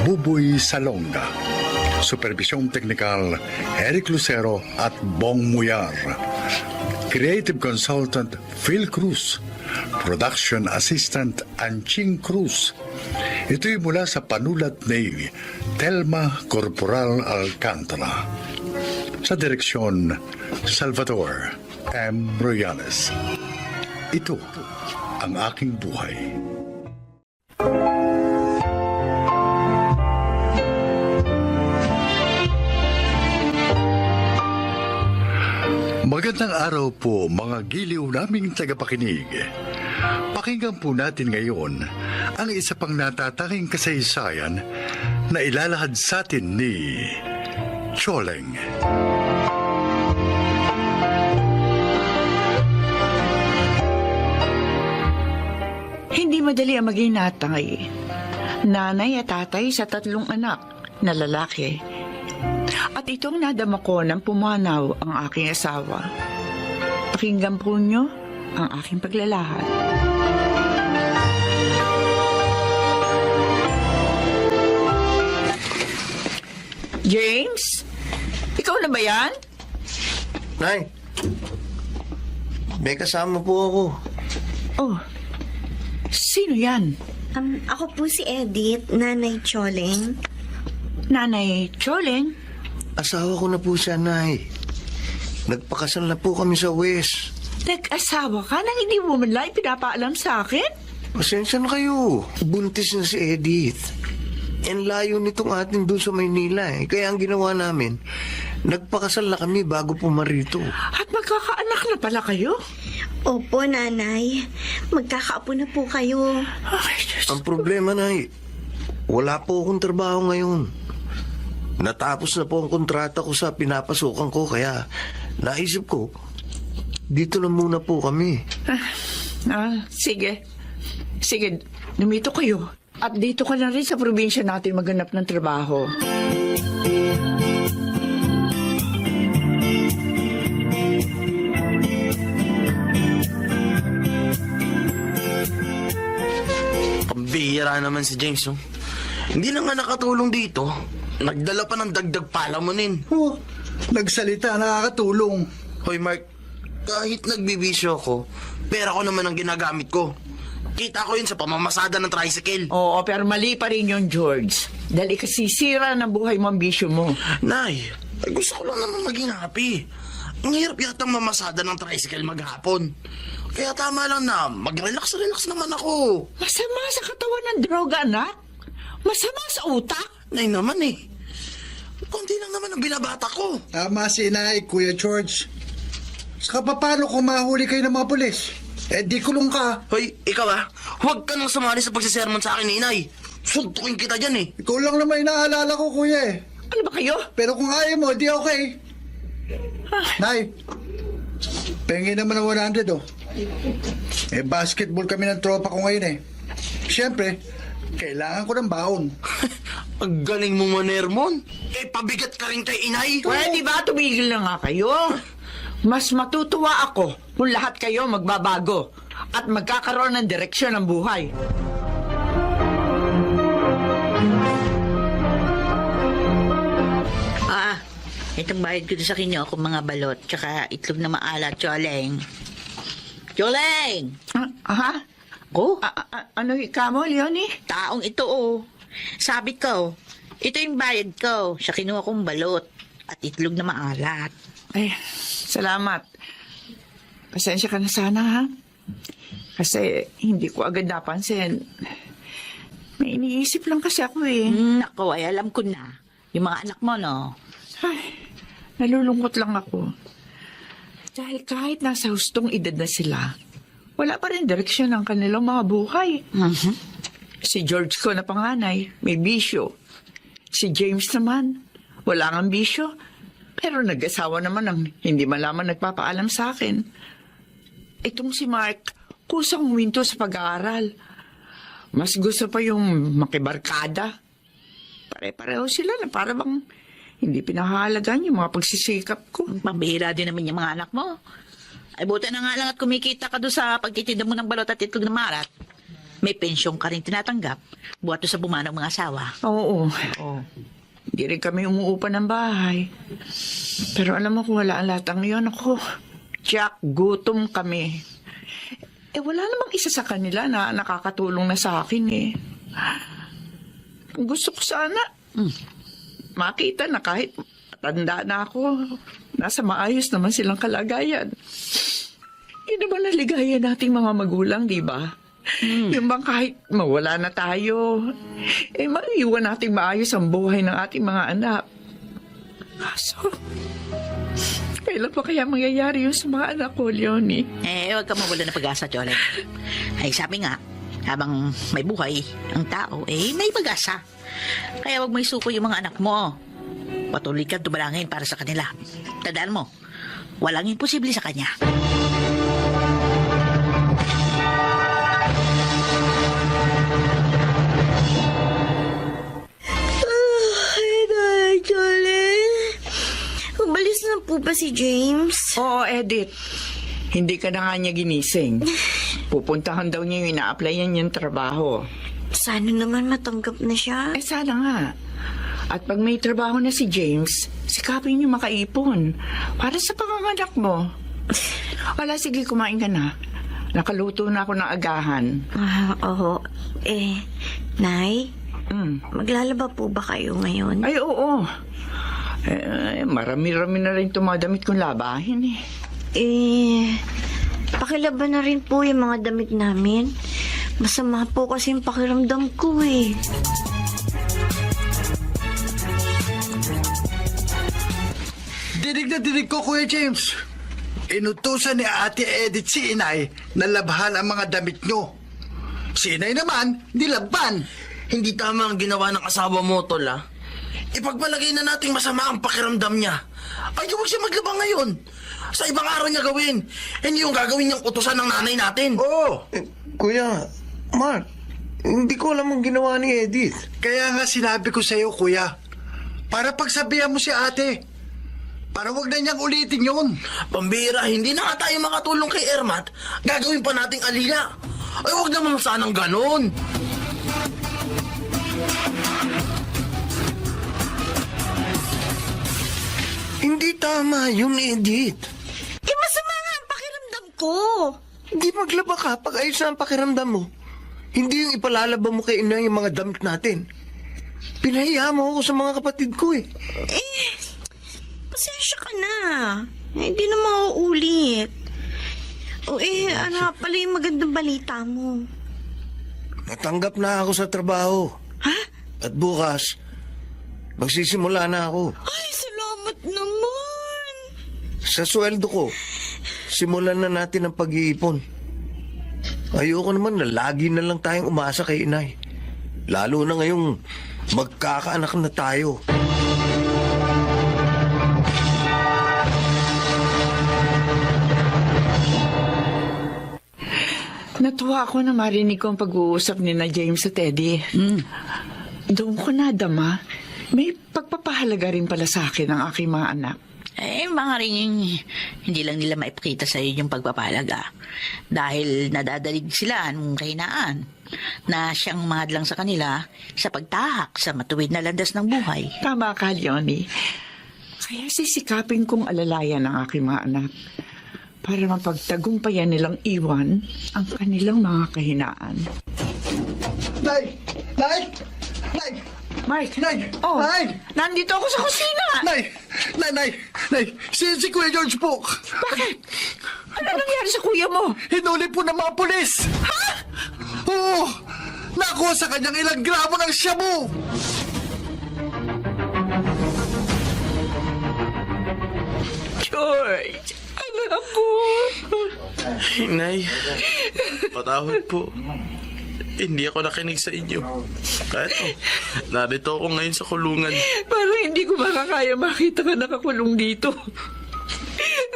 Buboy Salonga. Supervisyong teknikal, Eric Lucero at Bong Muyar. Creative Consultant, Phil Cruz. Production Assistant, Anching Cruz. Ito'y mula sa panulat ni Telma Corporal Alcantara. Sa direksyon, Salvador M. Royanes. Ito ang aking buhay. Magandang araw po mga giliw naming tagapakinig. Pakinggan po natin ngayon ang isa pang natatanging kasaysayan na ilalahad sa atin ni Choleng. Hindi madali ang maging natay. Nanay at tatay sa 3 anak na lalaki. At itong nadama ko nang pumanaw ang aking asawa. Pakinggan po niyo ang aking paglalahad. James? Ikaw na ba yan? Nay, may kasama po ako. Oh, sino yan? Ako po si Edith, Nanay Choleng. Nanay Choleng? Asawa ko na po siya, Nay. Nagpakasal na po kami sa West. Nag-asawa ka nang hindi mo man lang pinapaalam sa akin? Pasensya na kayo. Buntis na si Edith. En layo nitong atin doon sa Maynila eh. Kaya ang ginawa namin, nagpakasal na kami bago pumarito. At magkakaanak na pala kayo? Opo, Nanay. Magkakaapo na po kayo. Ay, Diyos. Ang problema, Nay, wala po akong trabaho ngayon. Natapos na po ang kontrata ko sa pinapasukan ko, kaya naisip ko, dito na muna po kami. Sige. Sige, dumito kayo. At dito ka na rin sa probinsya natin maghanap ng trabaho. Pambihira naman si James, oh. Hindi na nga nakatulong dito. Nagdala pa ng dagdag palamunin. Oh, nagsalita, nakakatulong. Hoy, Mark, kahit nagbibisyo ako, pera ko naman ang ginagamit ko. Kita ko yun sa pamamasada ng tricycle. Oo, pero mali pa rin yun, George. Dahil ikasisira ng buhay mo ang bisyo mo. Nay, gusto ko lang naman maging happy. Ang hirap yatang mamasada ng tricycle maghapon. Kaya tama lang na mag-relax naman ako. Masama sa katawan ng droga, anak. Masama sa utak. Nay naman eh. Kunti lang naman ang binabata ko. Tama si Inay, Kuya George. Saka paano kung mahuli kayo ng mga pulis? Eh di kulong ka. Hoy, ikaw huwag ka nang sumali sa pagsisermon sa akin ni Inay. Suntukin kita dyan eh. Ikaw lang naman inaalala ko, Kuya eh. Ano ba kayo? Pero kung ayaw mo, di okay. Nay, pengi naman ng 100 oh. Eh basketball kami ng tropa ko ngayon eh. Siyempre, kailangan ko ng baon. Ang galing mo, Manermon. Eh, pabigat ka rin kay Inay. Pwede ba tumigil na nga kayo? Mas matutuwa ako kung lahat kayo magbabago at magkakaroon ng direksyon ng buhay. Itong bayad ko sa kinyo kung mga balot, tsaka itlog na maalat, Choleng. Choleng! Ko? Ano ika mo, Leonie? Taong ito, oh. Sabi ko, ito yung bayad ko sa kinuha kong balot at itlog na maalat. Ay, salamat. Pasensya ka na sana, ha? Kasi hindi ko agad napansin. May iniisip lang kasi ako eh. Nako, ay alam ko na. Yung mga anak mo, no? Ay, nalulungkot lang ako. Dahil kahit nasa hustong edad na sila, wala pa rin direksyon ang kanilang mga buhay. Si George ko na panganay, may bisyo. Si James naman, wala ngang bisyo. Pero nag-asawa naman ang hindi malaman nagpapaalam sa akin. Itong si Mark, kusang huminto sa pag-aaral. Mas gusto pa yung makibarkada. Pare-pareho sila na para bang hindi pinahalagan yung mga pagsisikap ko. Pambihira din naman yung mga anak mo. Ay, buti na nga lang at kumikita ka doon sa pagtitinda mo ng balot at itlog ng marat. May pensyong ka rin tinatanggap. Buhat doon sa bumanang mga asawa. Oo. Hindi rin kami umuupa ng bahay. Pero alam mo kung wala ang latang yun, ako, Jack, gutom kami. Wala namang isa sa kanila na nakakatulong na sa akin eh. Gusto ko sana makita na kahit matanda na ako, nasa maayos naman silang kalagayan. Yun naman naligaya nating mga magulang, di ba? Yung bang kahit mawala na tayo, maiwan nating maayos ang buhay ng ating mga anak. Kaso, kailan pa kaya mangyayari yun sa mga anak ko, Leonie? Huwag ka mawala ng pag-asa, Jolene. Ay, sabi nga, habang may buhay ang tao, may pag-asa. Kaya huwag may suko yung mga anak mo. Patuloy kang tumalangin para sa kanila. Tandaan mo, walang imposible sa kanya. Umalis na po ba si James? Oo, Edith. Hindi ka na nga niya ginising. Pupuntahan daw niya yung ina-applyan niyang trabaho. Sana naman matanggap na siya. Sana nga. At pag may trabaho na si James, sikapin niyo makaipon. Para sa panganganak mo. Wala, sige, kumain ka na. Nakaluto na ako ng agahan. Oo. Nay, maglalaba po ba kayo ngayon? Ay, oo. Marami-rami na rin tumadamit kong labahin eh. Pakilaban na rin po yung mga damit namin. Masama po kasi yung pakiramdam ko eh. Dinig na dinig ko, Kuya James. Inutusan ni Ate Edith si Inay na labhan ang mga damit nyo. Si Inay naman, nilabhan. Hindi tama ang ginawa ng asawa mo, Tol, ah. Ipagpalagay na nating masama ang pakiramdam niya. Ay, huwag siya maglaba ngayon. Sa ibang araw niya gawin. Hindi yung gagawin niyang utusan ng nanay natin. Oo. Kuya, Mark, hindi ko alam ang ginawa ni Edith. Kaya nga sinabi ko sa'yo, Kuya. Para pagsabihan mo si ate. Para wag na niyang ulitin yun. Pambira, hindi na nga tayo makatulong kay Ermat. Gagawin pa nating alila. Ay, huwag naman sanang ganon. Hindi tama yun, Edith. Masama nga ang pakiramdam ko. Hindi maglaba ka pag ayos na ang pakiramdam mo. Hindi yung ipalalaba mo kay ina yung mga damit natin. Pinahiya mo ako sa mga kapatid ko eh. Pasensya ka na. Hindi na mauulit. Ano pala yung magandang balita mo? Natanggap na ako sa trabaho. Ha? At bukas, magsisimula na ako. Ay, salamat naman. Sa sweldo ko, simulan na natin ang pag-iipon. Ayoko naman na lagi na lang tayong umasa kay inay. Lalo na ngayong magkakaanak na tayo. Natuwa ako na marinig ko ang pag-uusap ni na James at Eddie. Doon ko nadama, may pagpapahalaga rin pala sa akin ang aking mga anak. Mga rin hindi lang nila maipakita sa iyo yung pagpapalaga. Dahil nadadalig sila ng kahinaan na siyang mahadlang sa kanila sa pagtahak sa matuwid na landas ng buhay. Tama ka, Leonie. Kaya sisikapin kong alalayan ang aking mga anak para mapagtagumpayan nilang iwan ang kanilang mga kahinaan. Nay! Nay! Nay! Mark! Nay! Oh, Nay! nandito ako sa kusina! Nay! Nay! Nay! Nay! Si Kuya George po! Bakit? Ano nangyari sa kuya mo? Hinuli po ng mga pulis! Ha? Oo! Nakuha sa kanyang ilang gramo ng shabu! George! Anak ko! Inay, patawad po. hindi ako nakinig sa inyo. Kahit narito ako ngayon sa kulungan. Parang hindi ko makakaya makita ka nakakulong dito.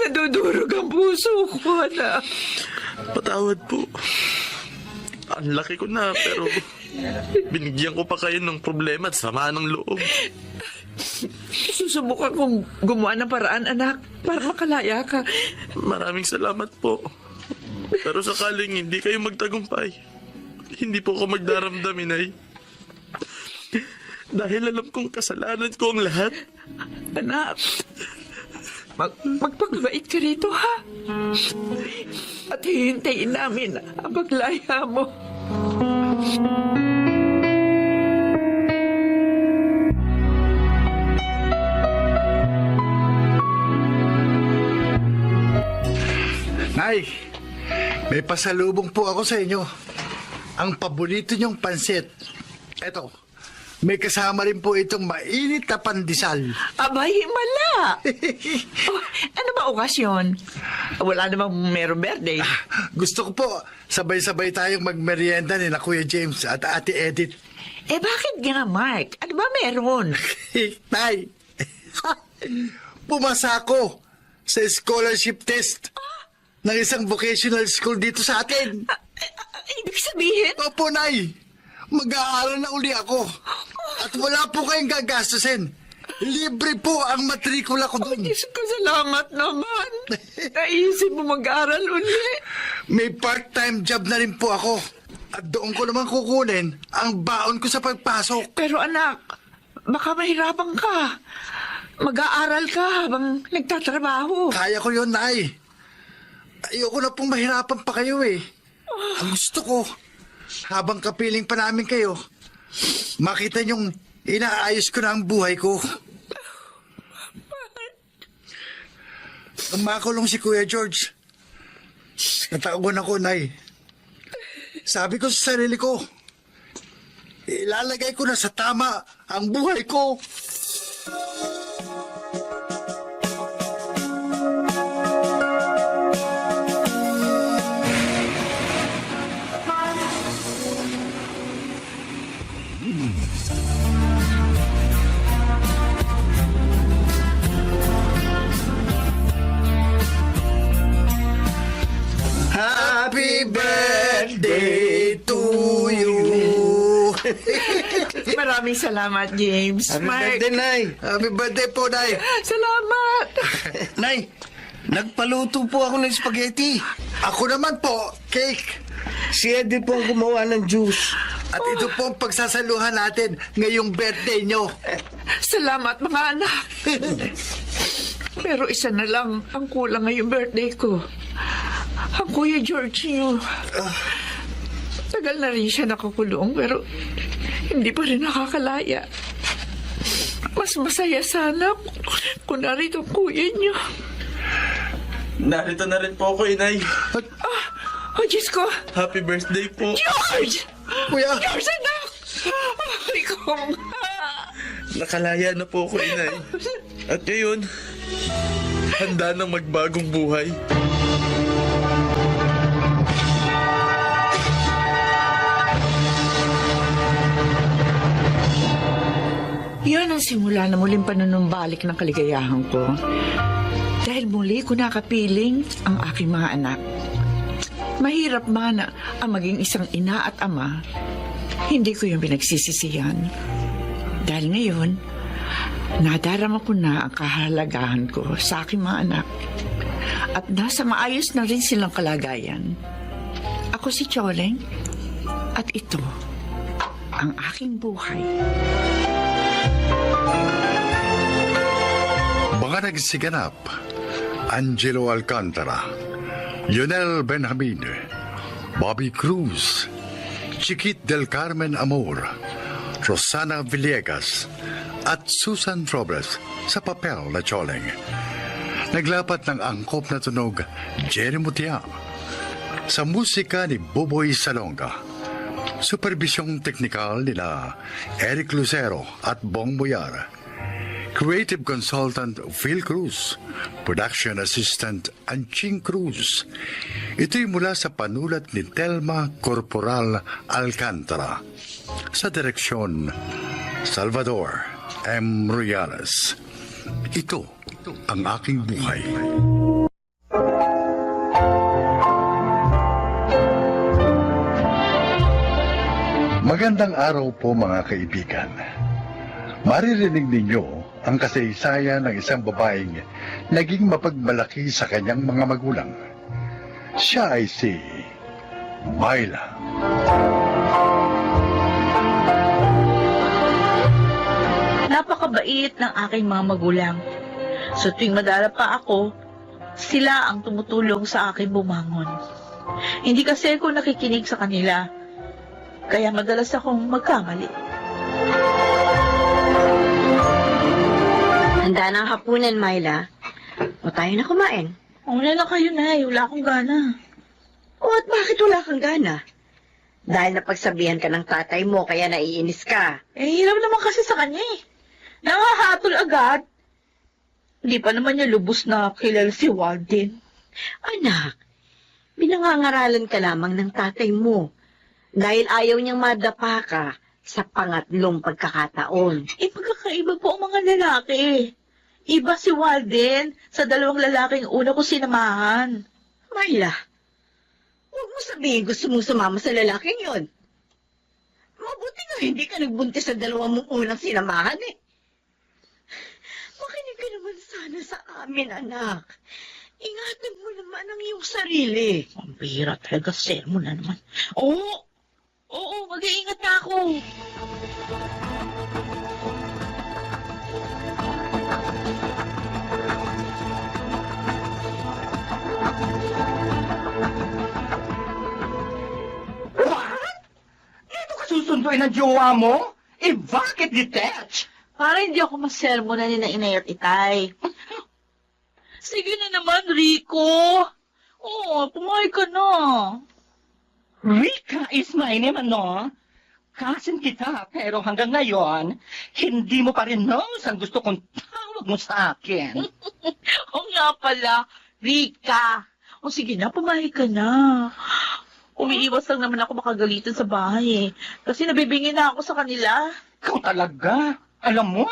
Nadudurog ang puso ko, anak. Patawad po. Ang laki ko na, pero binigyan ko pa kayo ng problema at sama ng loob. Susubukan kong gumawa ng paraan, anak, para makalaya ka. Maraming salamat po. Pero sakaling hindi kayo magtagumpay, hindi po ako magdaramdam, Inay. Dahil alam kong kasalanan ko ang lahat. Anak, magpakabait ka rito, ha? At hihintayin namin ang paglaya mo. Nay, may pasalubong po ako sa inyo. Ang paborito niyong pansit. Eto, may kasama rin po itong mainit na pandesal. Abay, himala! Oh, ano ba okasyon? Wala namang merong birthday. Gusto ko po, sabay-sabay tayong magmerienda ni na Kuya James at Ate Edith. Bakit nga, Mark? Ano ba meron? Nay, pumasa ako sa scholarship test ng isang vocational school dito sa atin. Ibig sabihin? Opo, Nay. Mag-aaral na uli ako. At wala po kayong gagastusin. Libre po ang matrikula ko doon. Diyos ko, salamat naman. Naisip mo mag-aaral uli. May part-time job na rin po ako. At doon ko naman kukunin ang baon ko sa pagpasok. Pero anak, baka mahirapan ka. Mag-aaral ka habang nagtatrabaho. Kaya ko yun, Nay. Ayoko na pong mahirapan pa kayo eh. Ang gusto ko, habang kapiling pa namin kayo, makita niyong inaayos ko na ang buhay ko. Umakulong si Kuya George. Nataon ako, Nay. Sabi ko sa sarili ko, ilalagay ko na sa tama ang buhay ko. Happy birthday to you. Maraming salamat, James. Happy Mark. birthday, Nay. Happy birthday po, Nay. Salamat. Nay, nagpaluto po ako ng spaghetti. Ako naman po, cake. Si Eddie po ang gumawa ng juice. At ito po ang pagsasaluhan natin ngayong birthday nyo. Salamat, mga anak. Pero isa na lang ang kulang ngayong birthday ko. Ang Kuya George niyo. Tagal na rin siya nakakulong, pero hindi pa rin nakakalaya. Mas masaya sana kung narito ang kuya niyo. Narito na rin po ako, Inay. Oh, Diyos ko! Happy birthday po. George! Kuya, George, anak! Ay, kong... Nakalaya na po ako, Inay. At ngayon, handa nang magbagong buhay. Yan ang simula na muling panunumbalik ng kaligayahan ko. Dahil muli ko nakapiling ang aking mga anak. Mahirap man ang maging isang ina at ama, hindi ko yung pinagsisisihan. Dahil ngayon, nadarama ko na ang kahalagahan ko sa aking mga anak. At nasa maayos na rin silang kalagayan. Ako si Choleng, at ito ang aking buhay. Mga nagsiganap, Angelo Alcantara, Lionel Benjamin, Bobby Cruz, Chiquit del Carmen Amor, Rosana Villegas, at Susan Robles sa papel na Choleng. Naglapat ng angkop na tunog, Jerry Mutia. Sa musika ni Boboy Salonga. Supervisyong teknikal nila Eric Lucero at Bong Boyar. Creative Consultant Phil Cruz. Production Assistant Anching Cruz. Ito'y mula sa panulat ni Telma Corporal Alcantara. Sa direksyon, Salvador M. Royales. Ito ang aking buhay. Magandang araw po mga kaibigan. Maririnig ninyo ang kasaysayan ng isang babaeng naging mapagmalaki sa kanyang mga magulang. Siya ay si Myla. Napakabait ng aking mga magulang. So tuwing madalapa ako, sila ang tumutulong sa akin bumangon. Hindi kasi ako nakikinig sa kanila, kaya madalas akong magkamali. Handa na ang hapunan, Myla. O tayo na kumain. Wala na kayo, Nay. Wala akong gana. O at bakit wala kang gana? Dahil napagsabihan ka ng tatay mo kaya naiinis ka. Eh, hirap naman kasi sa kanya eh. Nangahatol agad. Hindi pa naman niya lubos na kilala si Walden. Anak, binangangaralan ka lamang ng tatay mo dahil ayaw niyang madapa ka sa pangatlong pagkakataon. Eh, pagkakaiba po ang mga lalaki. Iba si Walden sa dalawang lalaking una ko sinamahan. Myla, huwag mo sabihin gusto mong sumama sa lalaking yon. Mabuti nga hindi ka nagbuntis sa dalawang mong unang sinamahan eh. Makinig ka naman sana sa amin, anak. Ingatan mo naman ang iyong sarili. Ang bihira talaga, sermon na naman. Oo, mag-iingat na ako. Dito ka susunduin ng jowa mo? Eh, bakit detach? Para hindi ako masermonan ni na inay at itay. Sige na naman, Rico. Oo, pumayag ka na. Rika is my name, ano? Kasin kita, pero hanggang ngayon, hindi mo pa rin knows ang gusto kong tawag mo sa akin. Oo nga pala, Rika. O sige na, pumayag ka na. Umiiwas lang naman ako makagalitan sa bahay eh. Kasi nabibingin na ako sa kanila. Ikaw talaga. Alam mo,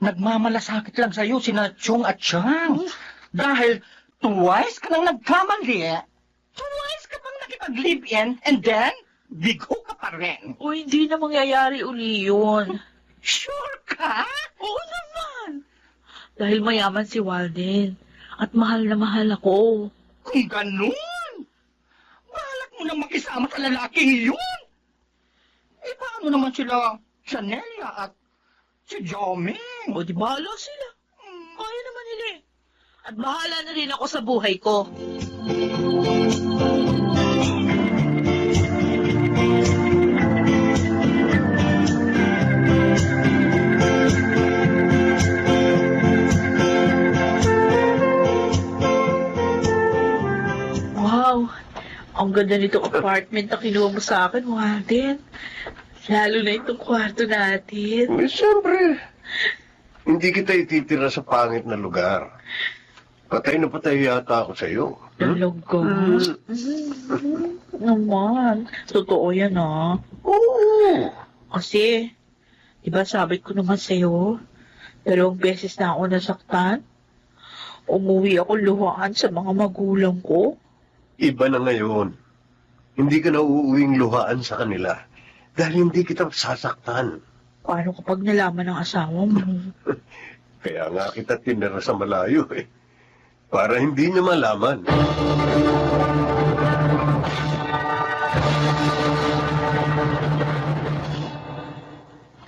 nagmamalasakit lang sa'yo sina Chong at Chang. Dahil twice ka nang nagkamali. Twice ka pang nakipag-live-in and then, bigo ka pa rin. O hindi na mangyayari uli yun. Sure ka? Oo naman. Dahil mayaman si Walden. At mahal na mahal ako. Kung ganun, balak mo nang makisama sa lalaking yun. Eh, paano naman sila Chanelia at si Joming? O di bahala sila. Kaya naman nila eh. At bahala na rin ako sa buhay ko. Wow, ang ganda nitong apartment na kinuha mo sa akin, Walden. Lalo na itong kwarto natin. Eh, siyempre, hindi kita ititira sa pangit na lugar. Patay na patay yata ako sa iyo. Talaga. Naman. Totoo yan, ah. Oo. Kasi, di ba sabi ko naman sa'yo, 2 beses na ako nasaktan. Umuwi ako luhaan sa mga magulang ko. Iba na ngayon. Hindi ka na uuwing luhaan sa kanila dahil hindi kita sasaktan. Paano kapag nalaman ng asawa mo? Kaya nga kita tinira sa malayo eh. Para hindi niya malaman.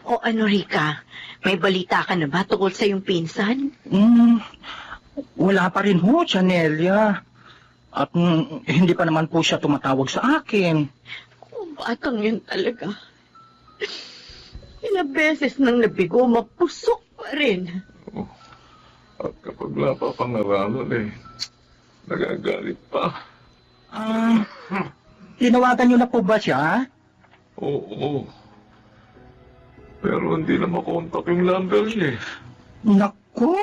O ano, Rika? May balita ka na ba tungkol sa iyong pinsan? Wala pa rin ho, Chanelia. At hindi pa naman po siya tumatawag sa akin. Kung batang yun talaga. Ilang beses nang nabigo, mapusok pa rin. At kapag wala pa pangaralan eh, nagagalit pa. Tinawagan niyo na po ba siya? Oo. Pero hindi na makontak yung number niya eh. Naku!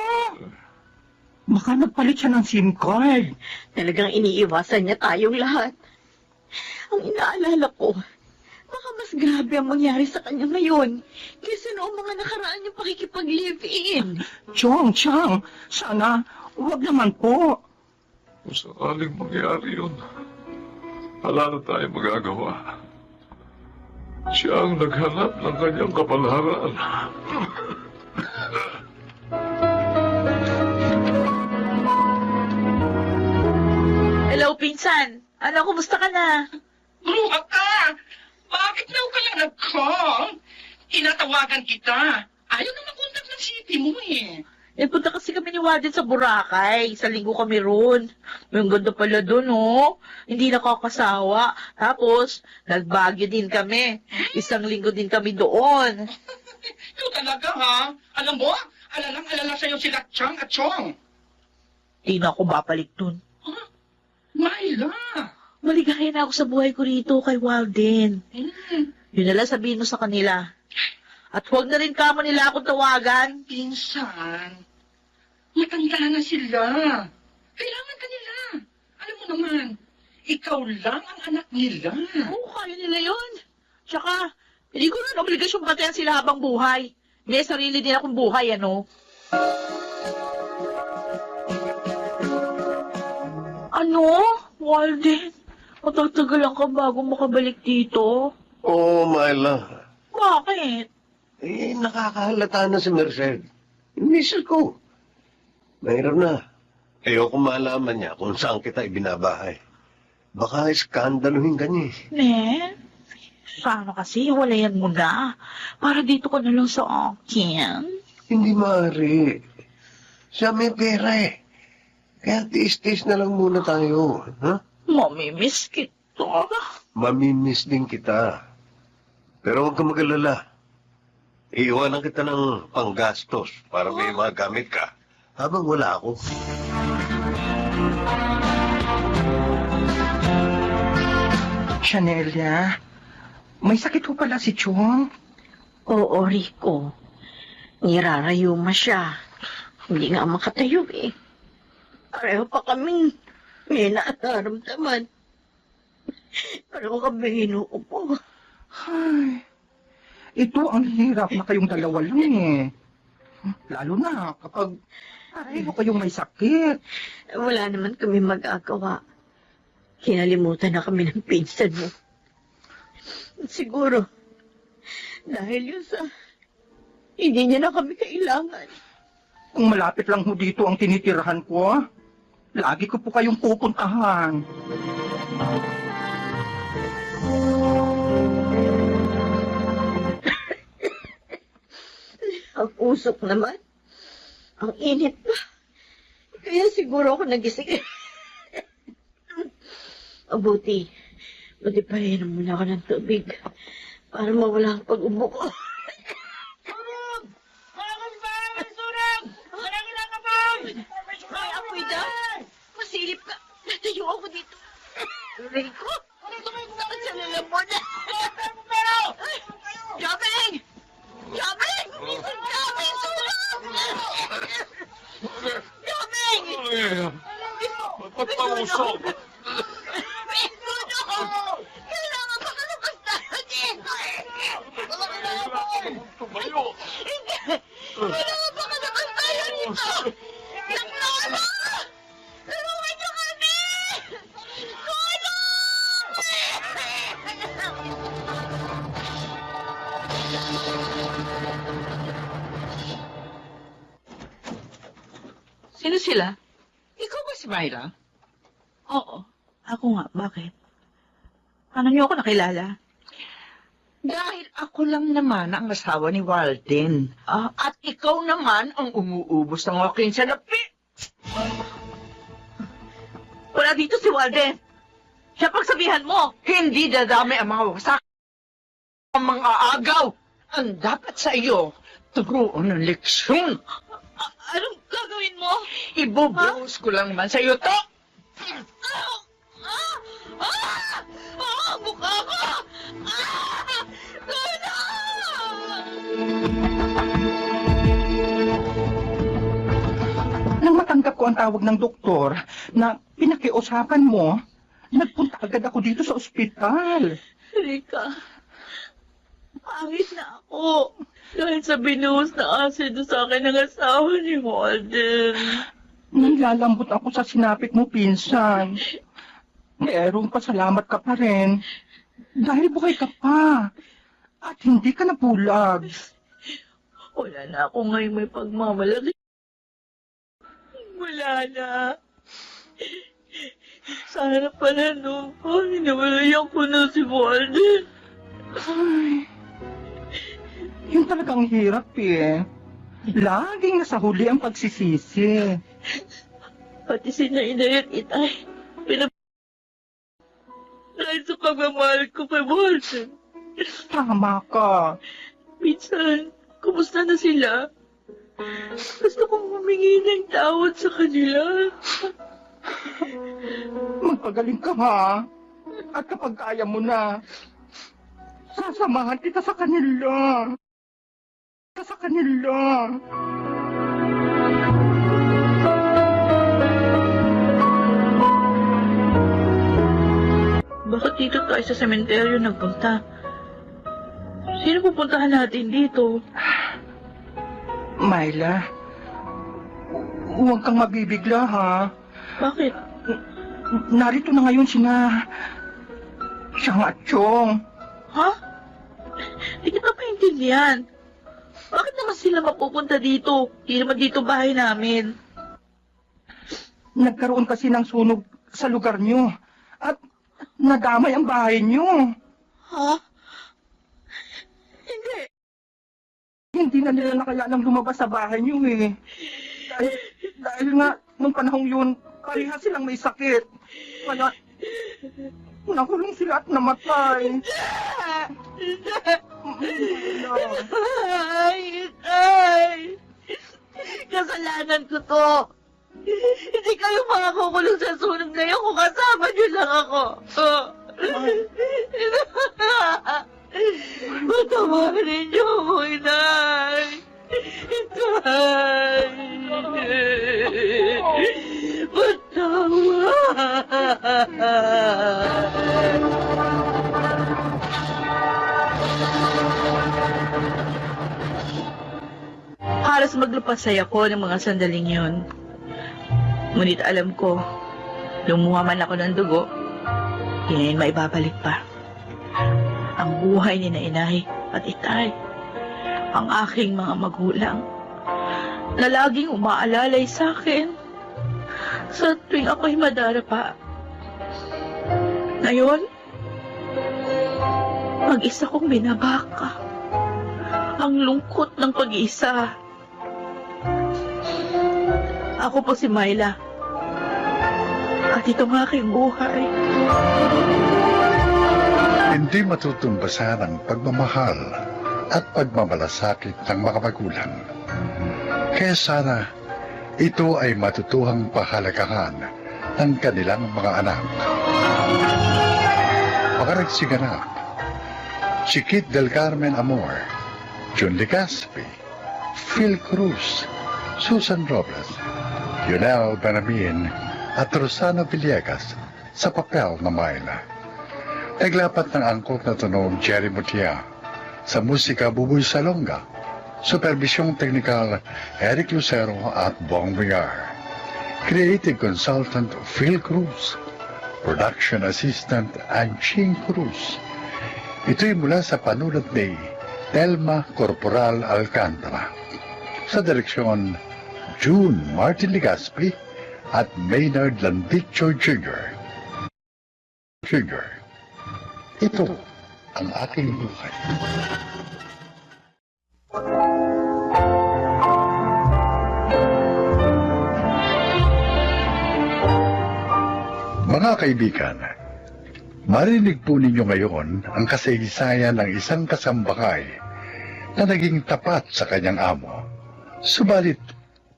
Baka nagpalit siya ng SIM card. Talagang iniiwasan niya tayong lahat. Ang inaalala ko, baka mas grabe ang mangyari sa kanya ngayon kaysa noong mga nakaraan niyang pakikipag-live-in. Chong, sana, huwag naman po. Kung sakaling mangyari yun, wala na tayo magagawa. Siya ang naghanap ng kanyang kapalaran. Hello, pinsan. Ano, kumusta ka na? Bruha ka! Bakit daw ka lang nag-call? Tinatawagan kita. Ayaw na makontak ng city mo eh. Eh, punta kasi kami ni Warden sa Boracay. Sa linggo kami roon. Yung ganda pala doon, oh. Hindi nakakasawa. Tapos, nagbagyo din kami. Isang linggo din kami doon. Ikaw talaga ha? Alam mo, alala sa'yo sila Chang at Chong. Di na ako babalik doon. Myla! Maligaya na ako sa buhay ko rito kay Walden. Yun nalang sabihin mo sa kanila. At huwag na rin kamo nila akong tawagan. Pinsan, matanda na sila. Kailangan ka nila. Alam mo naman, ikaw lang ang anak nila. Oo, kaya nila yun. Tsaka, hindi ko rin obligasyon batayan sila habang buhay. May sarili din akong buhay, ano? Ano? Walden? Matagtagalan ka bago makabalik dito? Oo, Myla. Bakit? Eh, nakakahalata na si Merced. Miss ko. Mahirap na. Ayoko malaman niya kung saan kita ibinabahay. Baka iskandaluhin ka niya. Ne? Sana kasi walayan mo na. Para dito ka na lang sa akin. Hindi maaari. Siya may pera eh. Kaya tiis-tiis na lang muna tayo. Ha? Mamimiss kita. Mamimiss din kita. Pero huwag ka mag-alala. Iiwanan kita ng panggastos para may magamit ka habang wala ako. Chanelia, may sakit ko pala si Chong. Oo, Rico. Nirarayuma siya. Hindi nga makatayo eh. Pareho pa kaming may nararamdaman. Pareho kami inuupo. Ay, ito ang hirap na kayong dalawa lang eh. Lalo na kapag pareho kayong may sakit. Wala naman kami magagawa. Kinalimutan na kami ng pinsan mo. Siguro, dahil yun sa hindi niya na kami kailangan. Kung malapit lang ho dito ang tinitirahan ko, lagi ko po kayong pupuntahan. Ang usok naman. Ang init pa. Kaya siguro ako nagising. Buti pa rin muna ako ng tubig para mawala ang pag-ubo ko. Ay, apoy daw. Masilip ka. Natayo ako dito. Rico, ang salala mo na. Jobing! Jobing! Jobing! Tulong! Jobing! Pagpausok. Kailangan makalabas tayo dito. Tumayo. Kailangan makalabas tayo dito. Naklolo! Tulungan niyo kami! Sino sila? Ikaw ba si Myra? Oo. Ako nga. Bakit? Paano niyo ako nakilala? Dahil ako lang naman ang asawa ni Walden. At ikaw naman ang umuubos ng aking salapi. Wala dito si Walden. Siya pagsabihan mo. Hindi dadami ang mga wasak. Ang mga agaw. Ang dapat sa iyo, turuan ng leksyon. Anong gagawin mo? Ibubuhos ko lang naman sa iyo to. Mukha ko! Tulong! ang tawag ng doktor na pinakiusapan mo, nagpunta agad ako dito sa ospital. Rika, pangit na ako. Dahil sa binuhos na asido sa akin ng asawa ni Walden. Nilalambot ako sa sinapit mo, pinsan. Pero pasalamat ka pa rin. Dahil buhay ka pa. At hindi ka napulag. Wala na ako ngayon may pagmamalaki. Wala na. Sana pala noon pa, hinawalayan ko na si Walden. Ay, yun talagang hirap eh. Laging nasa huli ang pagsisisi. Pati si Nainay at Itay, dahil sa pagmamahal ko kay Walden. Tama ka. Minsan, kumusta na sila? Gusto kong humingi ng tawad sa kanila. Magpagaling ka ha. At kapag kaya mo na, sasamahan kita sa kanila. Sa kanila. Bakit dito tayo sa sementeryo nagpunta? Sino pupuntahan natin dito? Myla, huwag kang mabibigla ha. Bakit? Narito na ngayon sina Siyang at Chong. Ha? Hindi kita maintindihan. Bakit naman sila mapupunta dito? Hindi naman dito bahay namin. Nagkaroon kasi ng sunog sa lugar nyo. At nadamay ang bahay nyo. Ha? Hindi. Hindi na nila nakayanang lumabas sa bahay nyo eh. Dahil nga, nung panahong yun, parehas silang may sakit. Kaya, nakulong sila at namatay. Ay! Kasalanan ko to. Hindi kayo makakukulong sa sunog na yun kung kasama niyo lang ako. Patawarin niyo ako, Inay. Inay. Halos maglupasay ako ng mga sandaling yun. Ngunit alam ko, lumuha man ako ng dugo, hindi na maibabalik pa. Ang buhay ni Nainay at Itay, ang aking mga magulang, na laging umaalalay sa akin sa tuwing ako'y madarapa. Ngayon, mag-isa kong binabaka ang lungkot ng pag-iisa. Ako po si Myla. At ito ang aking buhay. Hindi matutumbasan ang pagmamahal at pagmamalasakit ng mga magulang. Kaya sana ito ay matutuhang pahalagahan ng kanilang mga anak. Mga nagsiganap, si Kit del Carmen Amor, John Legaspi, Phil Cruz, Susan Robles, Yunel Benamin at Rosana Villegas sa papel na Myla. Naglapat ng angkop na tunog Jerry Mutia, sa musika Buboy Salonga, supervisyong teknikal Eric Lucero at Bong Villar, creative consultant Phil Cruz, production assistant Anching Cruz. Ito'y mula sa panulat ni Telma Corporal Alcantara, sa direksyon June Martin Legaspi at Maynard Landicho Jr. Ito ang aking buhay. Mga kaibigan, marinig po ninyo ngayon ang kasaysayan ng isang kasambahay na naging tapat sa kanyang amo, subalit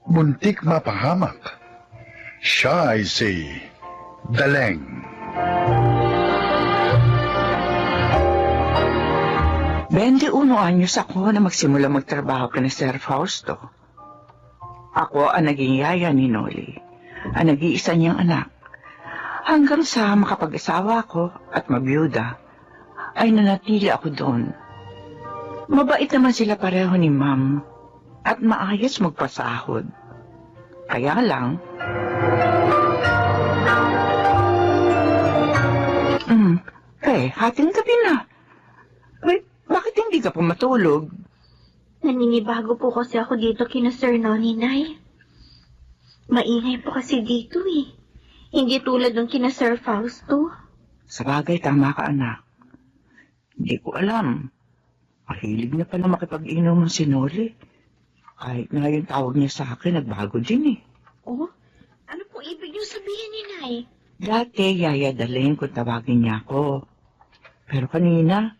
muntik mapahamak. Siya ay si Daleng. Uno anyos ako na magsimula magtrabaho ka ni Sir Fausto. Ako ang naging yaya ni Noli ang nag-iisa niyang anak. Hanggang sa makapag-asawa ko at mabiyuda, ay nanatili ako doon. Mabait naman sila pareho ni Ma'am at maayos magpasahod. Kaya lang, hating gabi na. Wait, bakit hindi ka pa matulog? Naninibago po kasi ako dito kina Sir Nonny, Nay. Maingay po kasi dito eh. Hindi tulad ng kina Sir Fausto. Sa bagay, tama ka, anak. Hindi ko alam. Mahilig na pala makipag-inom ng sinoli. Kahit nga yung tawag niya sa akin, nagbago din eh. Oh, ano po ibig niyo sabihin ni Nay? Dati, Yaya Daling kung tawagin niya ako. Pero kanina,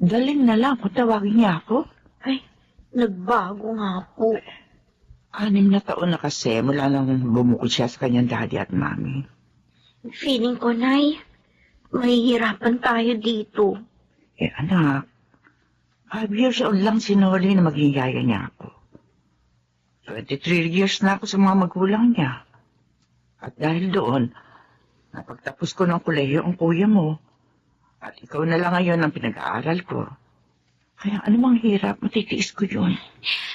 Daling na lang kung tawagin niya ako. Ay, nagbago nga po. 6 na taon na kasi mula nang bumukod siya sa kanyang daddy at mami. Feeling ko, Nay, mahihirapan tayo dito. Anak, 5 years old lang si Noli na maging yaya niya ako. 23 years na ako sa mga magulang niya. At dahil doon, napagtapos ko ng kolehiyo ang kuya mo. At ikaw na lang ngayon ang pinag-aaral ko. Kaya anumang hirap, matitiis ko yun.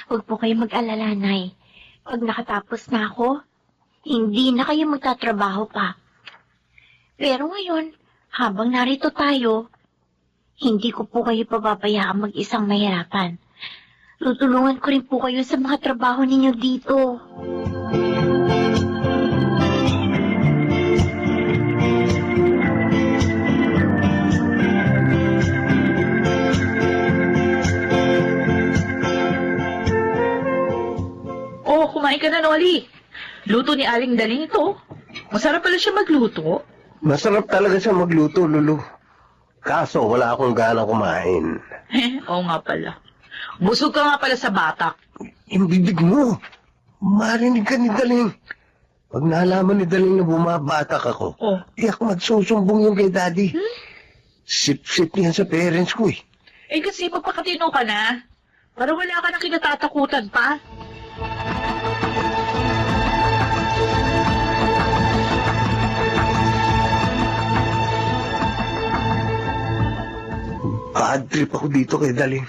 Huwag po kayo mag-alala, Nay. Pag nakatapos na ako, hindi na kayo magtatrabaho pa. Pero ngayon, habang narito tayo, hindi ko po kayo pababayaan mag-isang mahirapan. Tutulungan ko rin po kayo sa mga trabaho ninyo dito. Oh, kumain ka na, Noli. Luto ni Aling Daling ito. Masarap pala siya magluto. Masarap talaga siya magluto, Lulu. Kaso, wala akong gana kumain. Oo nga pala. Busog ka nga pala sa batak. Yung bibig mo. Marinig ka ni Daling. Pag nalaman ni Daling na bumabatak ako, di ako magsusumbong yung kay Daddy. Sip-sip niyan sa parents ko eh. Eh kasi pagpakatino ka na, para wala ka nang kinatatakutan pa. Bad trip ako dito kay Daling.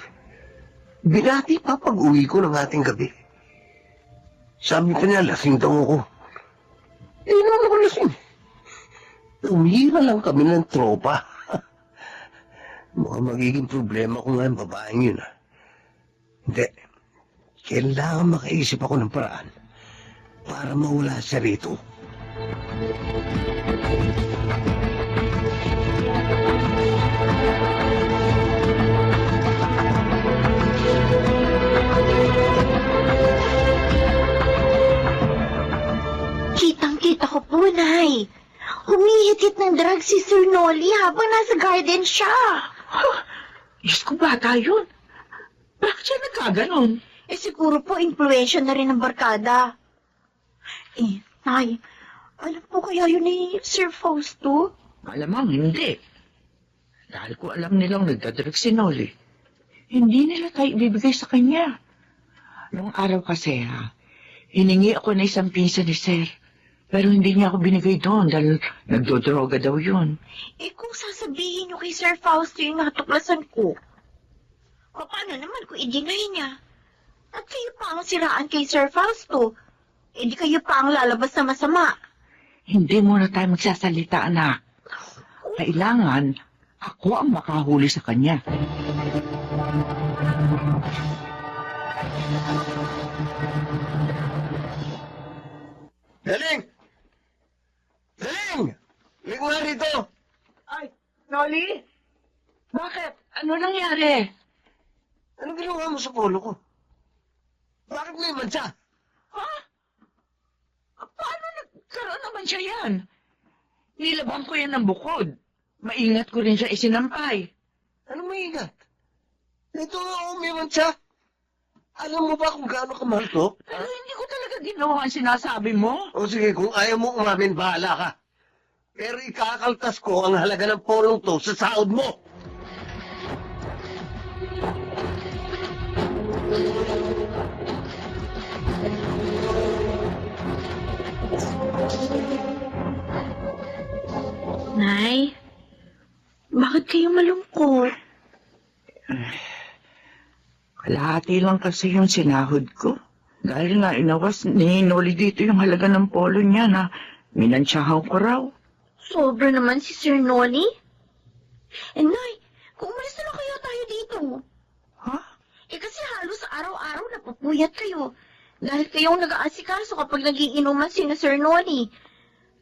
Binati pa pag-uwi ko ng ating gabi. Sabi pa niya, lasing daw ako. Eh, naman ako lasing. Tumira lang kami ng tropa. Mukhang magiging problema ko nga ang babaeng yun, ah. Hindi. Kailangan makaisip ako ng paraan para mawala siya rito. Kitang-kita ko po, Nay. Humihit-hit ng drugs si Sir Noli habang nasa garden siya. Diyos ko, bata yun. Bakit siya nagkaganon? Siguro po, influensya na rin ng barkada. Nay, alam po kaya yun ni Sir Fausto? Malamang hindi. Dahil ko alam nilang nagdadrug si Noli. Hindi nila tayo ibibigay sa kanya. Noong araw kasi, hiningi ako na isang pinsan ni Sir. Pero hindi niya ako binigay doon dahil nagdodroga daw yun. Kung sasabihin niyo kay Sir Fausto yung natuklasan ko, paano naman kung i-deny niya? At kayo pa ang siraan kay Sir Fausto. Di kayo pa ang lalabas na masama. Hindi muna tayo magsasalita, anak. Kailangan ako ang makahuli sa kanya. Daling! Daling! Ling nga rito! Ay, Noli? Bakit? Ano nangyari? Anong ginawa mo sa polo ko? Bakit may mansa? Paano nagkaroon naman siya yan? Nilabang ko yan ng bukod. Maingat ko rin siya isinampay. Ano maingat? Ito nga may mansa. Alam mo ba kung gaano kamahal to? Pero hindi ko talaga ginawa ang sinasabi mo. O sige, kung ayaw mo umamin, bahala ka. Pero ikakaltas ko ang halaga ng polong to sa sahod mo. Nay, bakit kayo malungkot? Kalahati lang kasi yung sinahod ko. Dahil nga inawas ni Noli dito yung halaga ng polo niya na minansyahan ko raw. Sobra naman si Sir Noli. Nay, kung umalis na lang kaya tayo dito. Ha? Kasi halos araw-araw napupuyat kayo. Dahil kayong nag-aasikaso kapag nagiinuman si na Sir Noli.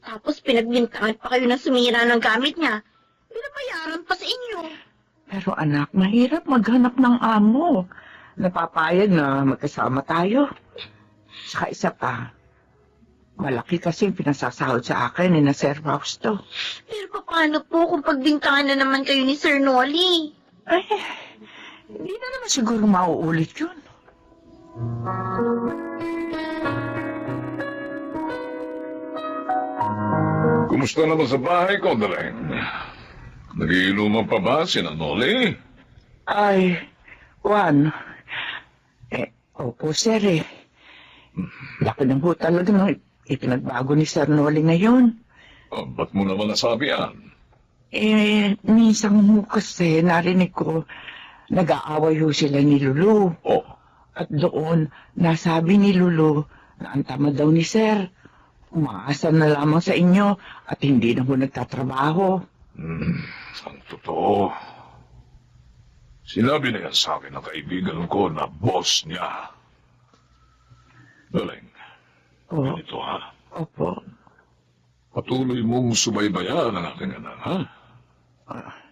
Tapos pinagbintangan pa kayo na sumira ng gamit niya. Pinabayaran pa sa inyo. Pero anak, mahirap maghanap ng amo. Napapayag na magkasama tayo. Saka isa pa, malaki kasi yung pinasasahod sa akin ni na Sir Fausto. Pero paano po kung pagbintangan na naman kayo ni Sir Noli? Ay, hindi na naman siguro mauulit yun. Kumusta naman sa bahay ko, Dareng? Nagiinuman pa ba si Noli? Ay, Juan. Opo, sir eh. Laki ng ho talaga ng ipinagbago ni Sir Noli ngayon. Ba't mo naman nasabi yan? Minsan ho kasi narinig ko nag-aaway ho sila ni Lulu. Oh, At doon, nasabi ni Lulu na ang tama daw ni Sir. Umaasa na lamang sa inyo at hindi na ho nagtatrabaho. ang totoo. Sinabi na yan sa akin ng kaibigan ko na boss niya. Dareng, Oh, ganito ha. opo. Patuloy mong subaybayan ang aking anak, ha?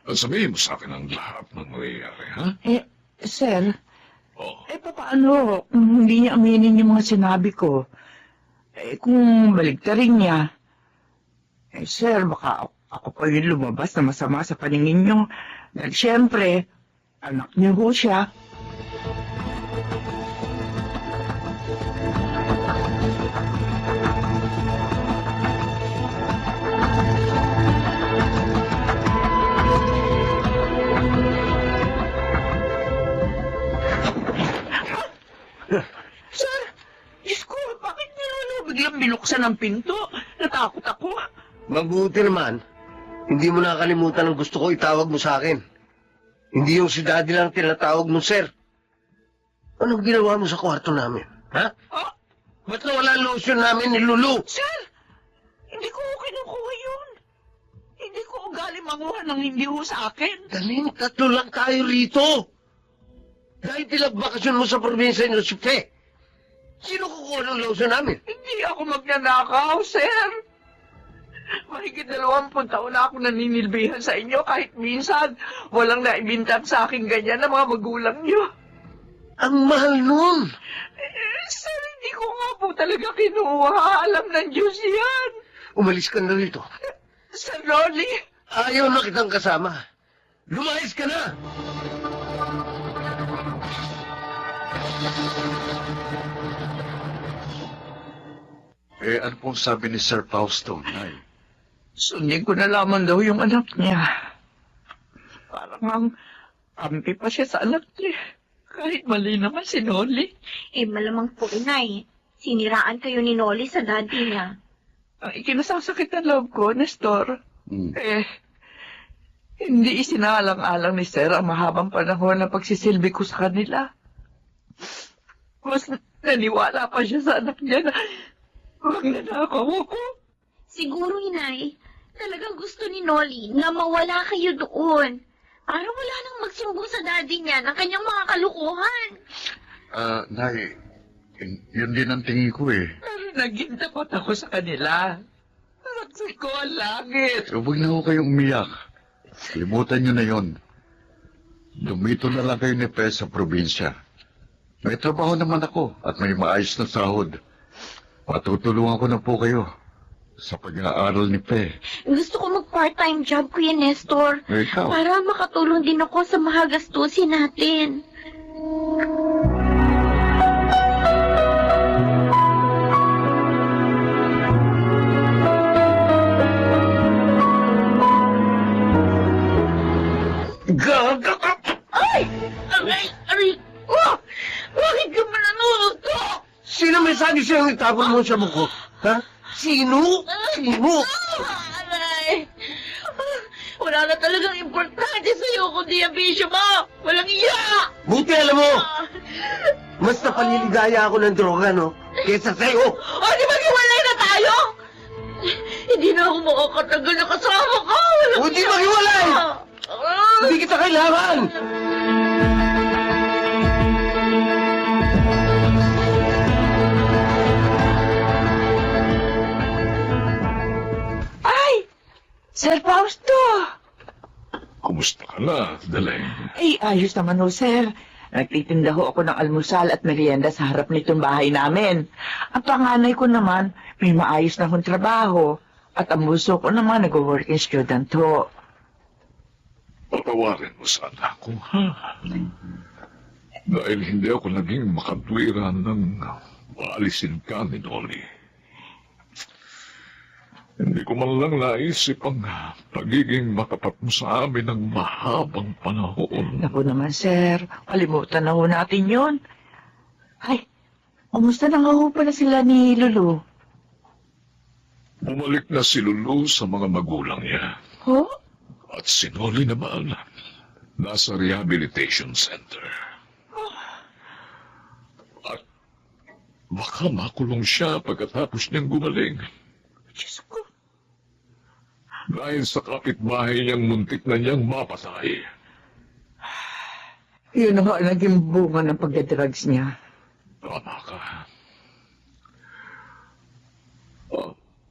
At sabihin mo sa akin ang lahat ng nangyayari, ha? Sir, Oh, paano kung hindi niya aminin yung mga sinabi ko? Kung baligtarin niya, sir, baka ako pa yung lumabas na masama sa paningin niyo. Dahil siyempre, anak niyo ho siya. Sir, Diyos ko, bakit niyo biglang binuksan ang pinto? Natakot ako. Mabuti naman, hindi mo nakalimutan ang gusto ko itawag mo sa akin. Hindi yung si Daddy lang tinatawag mo, sir. Anong ginawa mo sa kwarto namin? Ha? Ba't nawala ang lotion namin ni Lulu? Sir, hindi ko kinukuha yun. Hindi ko ugali manguha ng hindi ho sa akin. Daling, 3 lang tayo rito. Dahil tilagbakasyon mo sa probinsya ni Jose. Sino kukuha ng lotion namin? Hindi ako magnanakaw, sir. Mahigit 20 taon na ako naninilbihan sa inyo kahit minsan walang naibintang sa akin ganyan ng mga magulang niyo. Ang mahal nun. Sir, hindi ko nga po talaga kinuha. Alam ng Diyos yan. Umalis ka na rito. Sir Noli. Ayaw na kitang kasama. Lumayas ka na! Ano pong sabi ni Sir Fausto, Nay? Sundin ko na lamang daw yung anak niya. Parang ang ampi pa siya sa anak niya. Kahit mali naman si Noli. Malamang po, Nay. Siniraan kayo ni Noli sa daddy niya. Ang ikinasasakit na loob ko, Nestor, hindi isinaalang-alang ni Sir ang mahabang panahon na pagsisilbi ko sa kanila. Mas naniwala pa siya sa anak niya na magnanakaw ako. Siguro, Inay, talagang gusto ni Noli na mawala kayo doon. Para wala nang magsumbong sa daddy niya ng kanyang mga kalukuhan. Nay, yun din ang tingin ko eh. Pero naging takot ako sa kanila. Naksak ko ang langit. Huwag na ho kayong umiyak. Limutan nyo na yon. Dumito na lang kayo ni Pe sa probinsya. May trabaho naman ako at may maayos na sahod. Patutulungan ko na po kayo sa pag-aaral ni Pe. Gusto ko mag-part-time job, Kuya Nestor. Ikaw? Para makatulong din ako sa mga gastusin natin. Gaga ka! Ay! Aray! Aray! Oh! Bakit ka mananulog to? Sino may sabi siyang itapon mo sa buko? Ha? Sino? Sino? Aray! wala na talagang importante sa'yo kundi ang bisyo mo! Walang iya! Buti alam mo, mas napaliligaya ako ng droga, no? Kesa sa'yo. O, di maghiwalay na tayo? Hindi na ako makakatagal na kasama ka! Walang Hindi iya! maghiwalay! Hindi kita kailangan! Ay! Sir Fausto! Kumusta ka na, Daleng? Ay, ayos naman ho, sir. Nagtitinda ho ako ng almusal at merienda sa harap nitong bahay namin. Ang panganay ko naman, may maayos na akong trabaho. At ang bunso ko naman, nag-working student ho. Patawarin mo sana ako, ha? Dahil hindi ako naging makatwiran ng maalisin ka ni Dolly. Hindi ko man lang naisip ang pagiging matapat mo sa amin ng mahabang panahon. Naku naman, sir. Kalimutan na ho natin yun. Ay, kumusta na nga ho pala sila ni Lulu? Bumalik na si Lulu sa mga magulang niya. Ho? At si Noli naman, nasa rehabilitation center. At baka makulong siya pagkatapos niyang gumaling. Diyos ko. Dahil sa kapitbahay niyang muntik na niyang mapatay. Yun na nga ang naging bunga ng pagdadrugs niya. Tama ka.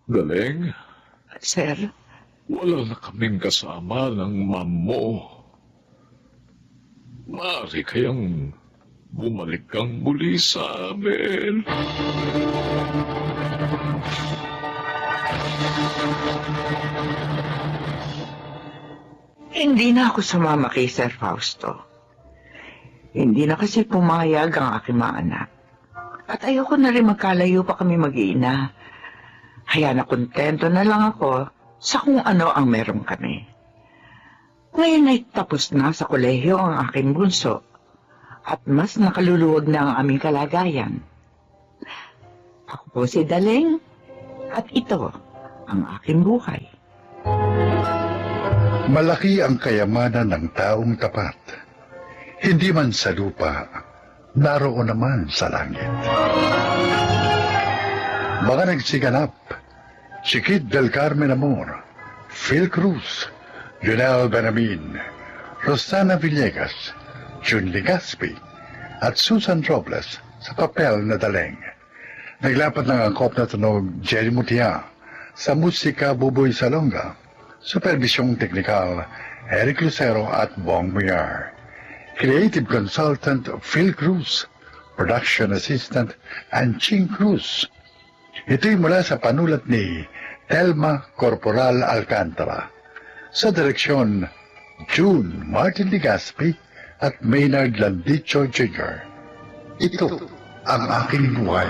Galing, Sir? wala na kaming kasama ng ma'am mo. Maaari kayang bumalik kang muli sa amin. Hindi na ako sumama kay Sir Fausto. Hindi na kasi pumayag ang aking mga anak. At ayoko na rin magkalayo pa kami mag-iina. Kaya nakontento na lang ako sa kung ano ang meron kami. Ngayon ay tapos na sa kolehiyo ang aking bunso. At mas nakaluluwag na ang aming kalagayan. Ako po si Daleng. At ito ang aking buhay. Malaki ang kayamanan ng taong tapat. Hindi man sa lupa, naroon naman sa langit. Mga nagsiganap, si Kid Del Carmen Amor, Phil Cruz, Junel Benamin, Rosana Villegas, Jun Legaspi, at Susan Robles sa papel na Daleng. Naglapat ng angkop na tunog Jerry Mutia, sa musika Buboy Salonga, supervisyong teknikal Eric Lucero at Bong Muyar. Creative Consultant Phil Cruz, Production Assistant Anching Cruz. Ito'y mula sa panulat ni Telma Corporal Alcantara. Sa direksyon, June Martin Legaspi at Maynard Landicho Jr. Ito ang aking buhay.